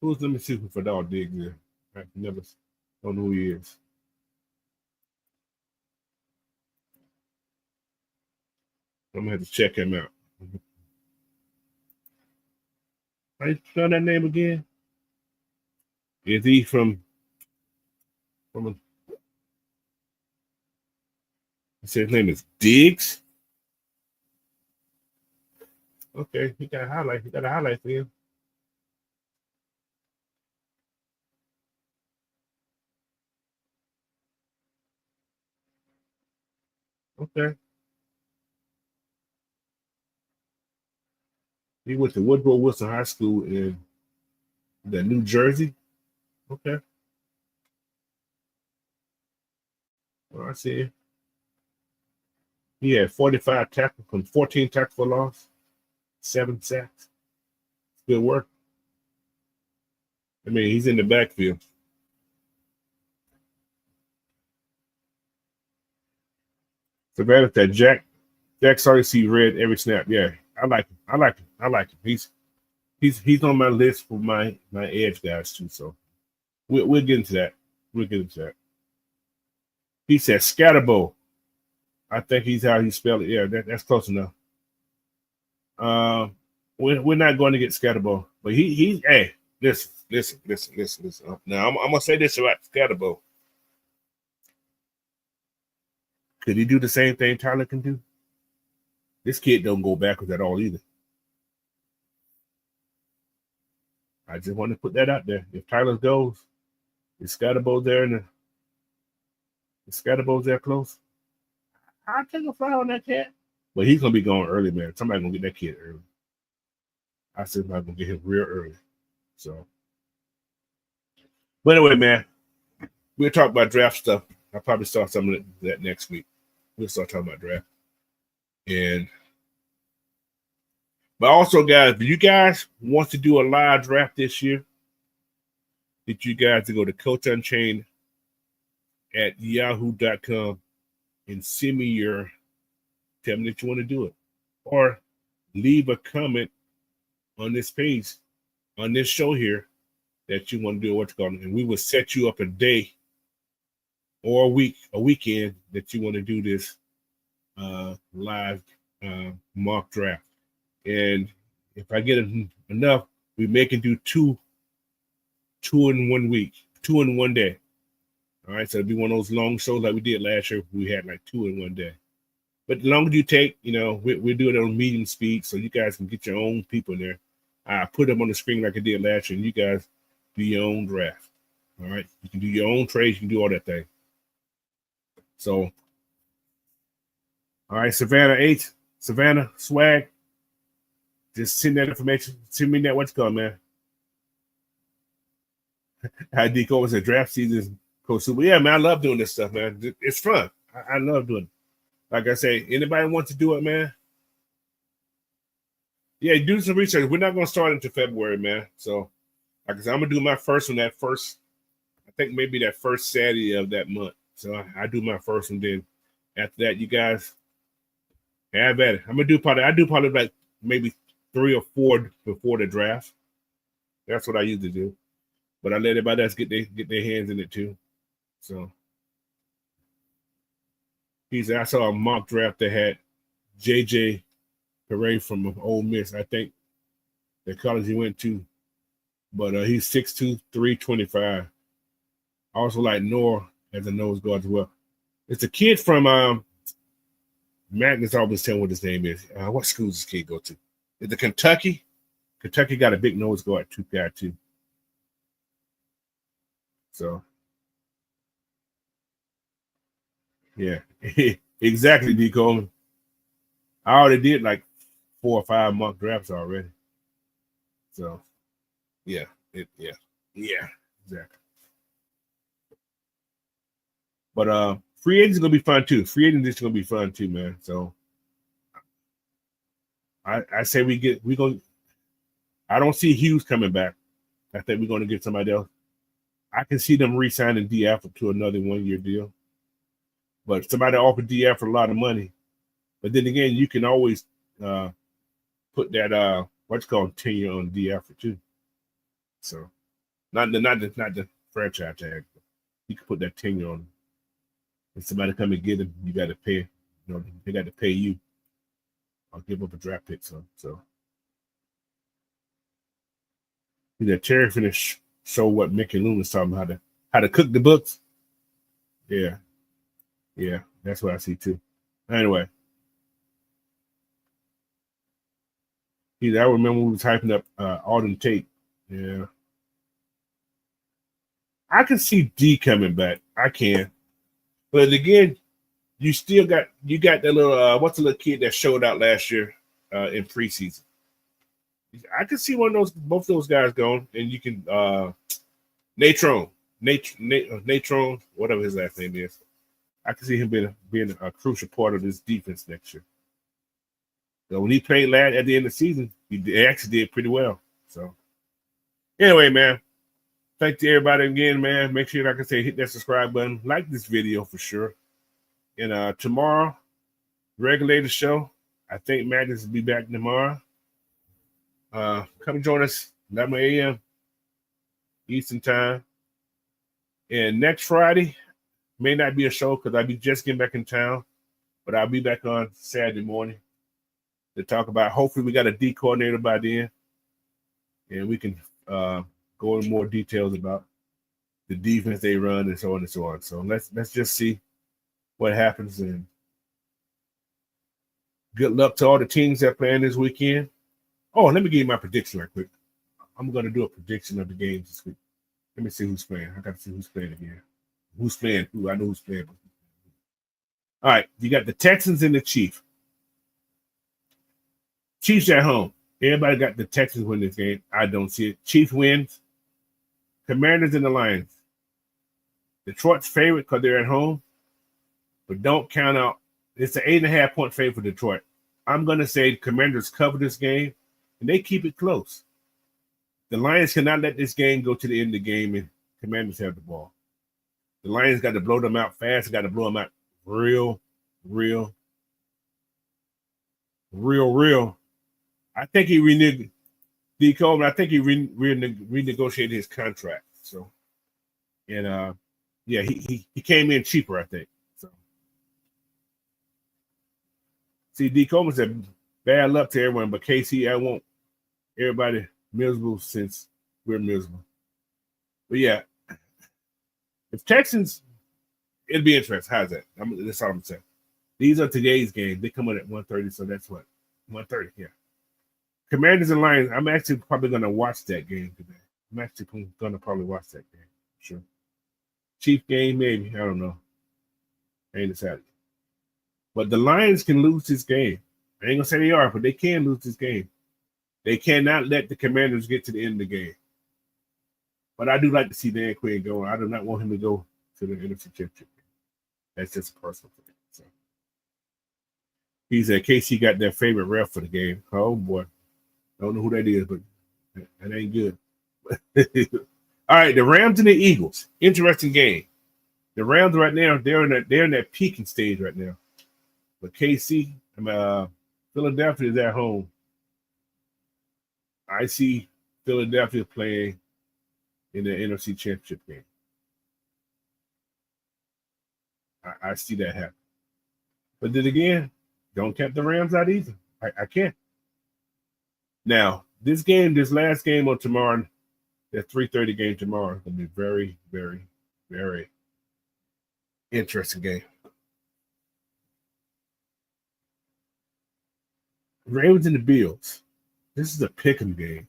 Let me see who Fadal Diggs is. I never don't know who he is. I'm gonna have to check him out. How you spell that name again? Is he from a, he said his name is Diggs? Okay, he got a highlight. He got a highlight for him. Okay. He went to Woodrow Wilson High School in New Jersey. Okay. Well, I see. He had 45 tackles from 14 tackles for loss, 7 sacks. Good work. I mean, he's in the backfield. Savannah that Jack started to see red every snap. Yeah, I like him. He's on my list for my edge guys too. So we'll get into that. He said Scatterbo. I think he's how he spelled it. Yeah, that's close enough. We're not going to get Scatterbo, but hey, listen. Now I'm gonna say this about Scatterbo. Could he do the same thing Tyler can do? This kid don't go backwards at all either. I just want to put that out there. If Tyler goes, is Scatterbo there and is Scatterbo's there close? I'll take a fly on that cat. But he's gonna be going early, man. Somebody's gonna get that kid early. I said I'm gonna get him real early. So, but anyway, man, we'll talk about draft stuff. I'll probably start some of that next week. We'll start talking about draft. But also, guys, if you guys want to do a live draft this year, get you guys to go to Coach Unchained at yahoo.com and send me tell me that you want to do it. Or leave a comment on this page, on this show here, that you want to do and we will set you up a day or a weekend that you want to do this live mock draft. And if I get enough, we can do two in 1 week, 2 in 1 day. All right, so it'll be one of those long shows like we did last year. We had like 2 in 1 day. But the longer you take, we're doing it on medium speed, so you guys can get your own people in there. I put them on the screen like I did last year, and you guys do your own draft. All right, you can do your own trades, you can do all that thing. So, all right, Savannah Swag, just send that information. Send me that what's called, man. How Deco was a draft season coach. Yeah, man, I love doing this stuff, man. It's fun. I love doing it. Like I say, anybody wants to do it, man? Yeah, do some research. We're not going to start until February, man. So, like I said, I'm going to do my first one I think maybe that first Saturday of that month. So I do my first one. Then after that, you guys have at it. I do probably like maybe 3 or 4 before the draft. That's what I usually do. But I let everybody else get their hands in it too. So I saw a mock draft that had JJ Parade from Ole Miss, I think the college he went to. But he's 6'2", 325. I also like Noah as a nose guard as well. It's a kid from Magnus always tell what his name is. What school does this kid go to? Is it Kentucky? Kentucky got a big nose guard guy too. So yeah, exactly, D. Coleman. I already did like 4 or 5 mock drafts already. So, yeah, yeah, exactly. But free agents gonna be fun too. Free agents is gonna be fun too, man. So I say we gonna. I don't see Hughes coming back. I think we're gonna get somebody else. I can see them re-signing DF to another 1-year deal. But somebody offered DF for a lot of money. But then again, you can always put that what's called tenure on DF too. So not the franchise tag. You can put that tenure on. If somebody come and get him, you got to pay. You know, they got to pay you. I'll give up a draft pick. So Terry finished show what Mickey Loon was talking about how to cook the books. Yeah, that's what I see too. Anyway, I remember we was hyping up Alden Tate. Yeah, I can see D coming back. I can, but again, you got that little what's the little kid that showed out last year in preseason. I can see both those guys going, and you can Natron, whatever his last name is. I can see him being a crucial part of this defense next year. So when he played last at the end of the season, he actually did pretty well. So anyway, man, thank you everybody again, man. Make sure, like I say, hit that subscribe button, like this video for sure. And tomorrow, regulated show. I think Magnus will be back tomorrow. Come join us 11 a.m. Eastern time. And next Friday may not be a show because I'll be just getting back in town, but I'll be back on Saturday morning to talk about. Hopefully, we got a D coordinator by then, and we can go in more details about the defense they run and so on and so on. So let's just see what happens, and good luck to all the teams that are playing this weekend. Oh, let me give you my prediction right quick. I'm going to do a prediction of the games this week. Let me see who's playing. I got to see who's playing again. Who's playing who? I know who's playing. All right, you got the Texans and the Chiefs. Chiefs at home. Everybody got the Texans win this game. I don't see it. Chiefs wins. Commanders and the Lions. Detroit's favorite because they're at home, but don't count out. It's an 8.5-point favorite for Detroit. I'm going to say Commanders cover this game, and they keep it close. The Lions cannot let this game go to the end of the game, and Commanders have the ball. The Lions got to blow them out fast. Got to blow them out real. I think he renegotiated his contract. So, and he came in cheaper, I think. So, see, D. Coleman said, bad luck to everyone, but KC, I want everybody miserable since we're miserable. But yeah, if Texans, it'll be interesting. How's that? That's all I'm saying. These are today's game. They come in at 1:30, so that's what? 1:30, yeah. Commanders and Lions, I'm actually probably going to watch that game today. I'm actually going to probably watch that game. Sure. Chief game, maybe. I don't know. I ain't decided. But the Lions can lose this game. I ain't going to say they are, but they can lose this game. They cannot let the Commanders get to the end of the game. But I do like to see Dan Quinn go. I do not want him to go to the NFC Championship game. That's just personal for me. So. He said KC got their favorite ref for the game. Oh, boy. I don't know who that is, but that ain't good. All right, the Rams and the Eagles. Interesting game. The Rams right now, they're in that peaking stage right now. But KC, Philadelphia is at home. I see Philadelphia playing in the NFC Championship game. I see that happen. But then again, don't count the Rams out either. I can't. Now, this last game on tomorrow, that 3:30 game tomorrow, is going to be very, very, very interesting game. Ravens and the Bills. This is a pick'em game.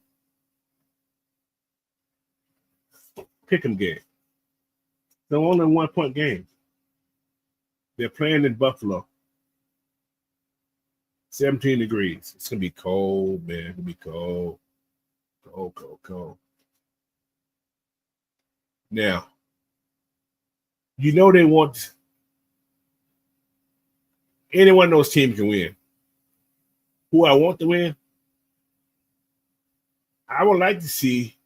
Pick'em game. They're only 1-point game. They're playing in Buffalo. 17 degrees. It's going to be cold, man. It's going to be cold. Cold. Now, you know they want any one of those teams can win. Who I want to win? I would like to see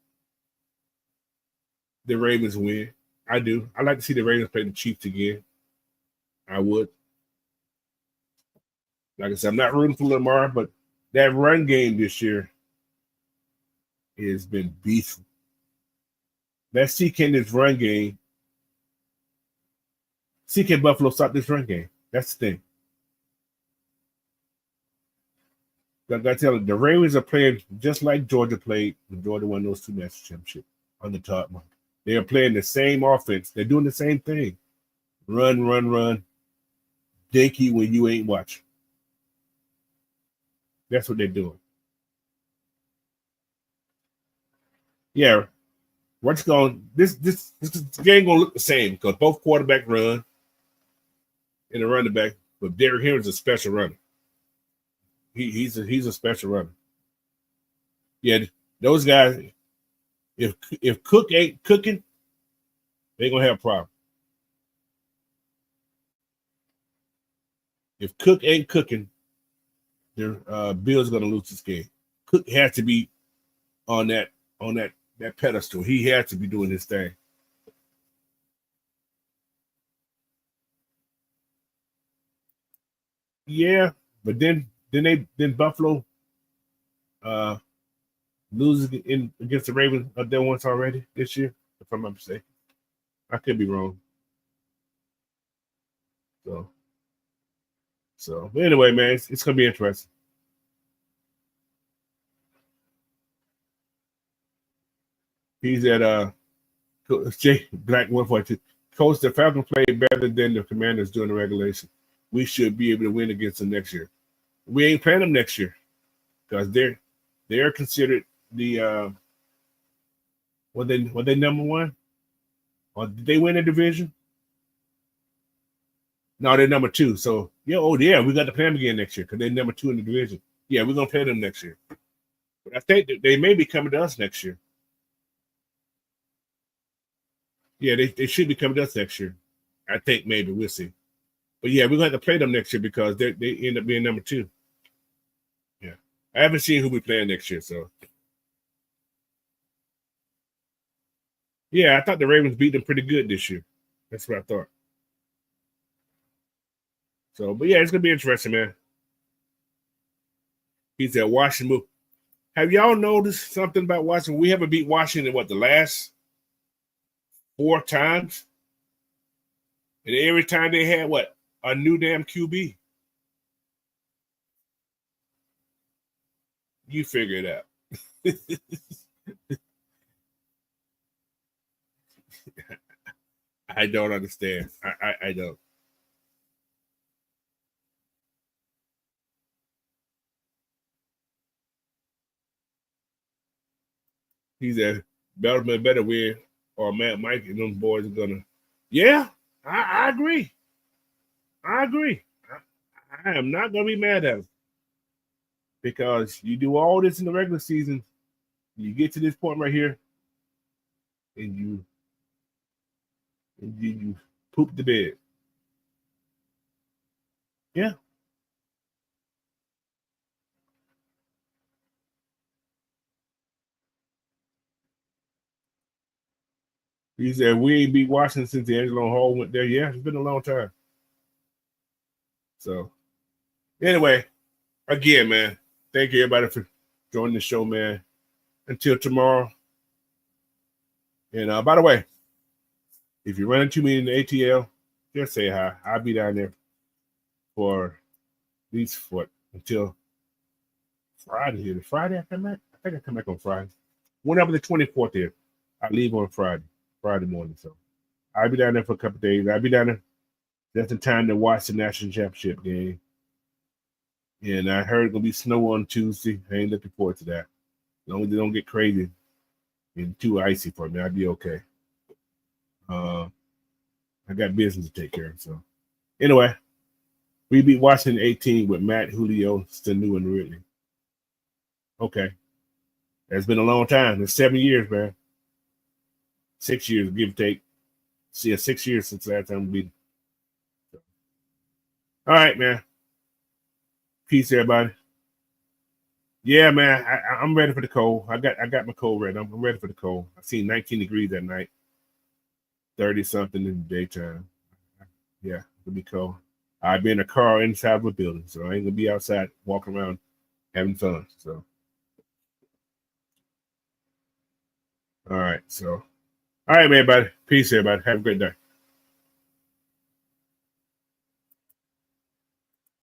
the Ravens win. I do. I like to see the Ravens play the Chiefs again. I would. Like I said, I'm not rooting for Lamar, but that run game this year has been beastly. Let's see, can this run game, see, can Buffalo stop this run game? That's the thing. I got to tell you, the Ravens are playing just like Georgia played when Georgia won those 2 national championships on the top one. They are playing the same offense. They're doing the same thing. Run. Dinky when you ain't watching. That's what they're doing. Yeah. What's going? This game gonna look the same because both quarterback run and the running back, but Derrick Henry's a special runner. He's a special runner. Yeah, those guys. If Cook ain't cooking, they're gonna have a problem. If Cook ain't cooking, their Bills are gonna lose this game. Cook has to be on that pedestal. He has to be doing his thing. Yeah, but then Buffalo loses against the Ravens there once already this year, if I'm not mistaken. I could be wrong. So but anyway, man, it's gonna be interesting. He's at Jay Black 142. Coach, the Falcons played better than the Commanders during the regulation. We should be able to win against them next year. We ain't playing them next year because they're considered the were they number one? Or did they win the division? No, they're number 2. So yeah, we got to play them again next year because they're number 2 in the division. Yeah, we're gonna play them next year. But I think that they may be coming to us next year. Yeah, they should be coming to us next year. I think maybe we'll see. But yeah, we're going to have to play them next year because they end up being number 2. Yeah, I haven't seen who we playing next year, so yeah, I thought the Ravens beat them pretty good this year. That's what I thought. So, but yeah, it's gonna be interesting, man. He's at Washington. Have y'all noticed something about Washington? We haven't beat Washington the last 4 times, and every time they had a new damn QB. You figure it out. I don't understand. I don't. He's a better win, or Matt Mike and them boys are gonna. Yeah, I agree. I am not gonna be mad at him because you do all this in the regular season, you get to this point right here, and you poop the bed. Yeah. He said we ain't beat Washington since the Angelo Hall went there. Yeah, it's been a long time. So anyway, again, man, thank you everybody for joining the show, man. Until tomorrow. And by the way, if you run into me in the ATL, just say hi. I'll be down there for at least until Friday here. Friday I come back? I think I come back on Friday. Whenever the 24th is, I leave on Friday morning. So I'll be down there for a couple of days. I'll be down there just in time to watch the national championship game. And I heard it's gonna be snow on Tuesday. I ain't looking forward to that. As long as they don't get crazy and too icy for me, I'll be okay. I got business to take care of. So anyway, we beat Washington 18 with Matt, Julio, Stanu, and Ridley. Okay. It's been a long time. It's 7 years, man. 6 years, give or take. See, 6 years since the last time we beat them. All right, man. Peace, everybody. Yeah, man. I'm ready for the cold. I got my cold ready. I'm ready for the cold. I seen 19 degrees that night. 30 something in the daytime. Yeah, it'll be cold. I'll be in a car inside of a building, so I ain't gonna be outside walking around having fun. So, all right, man, everybody. Peace, everybody. Have a great day.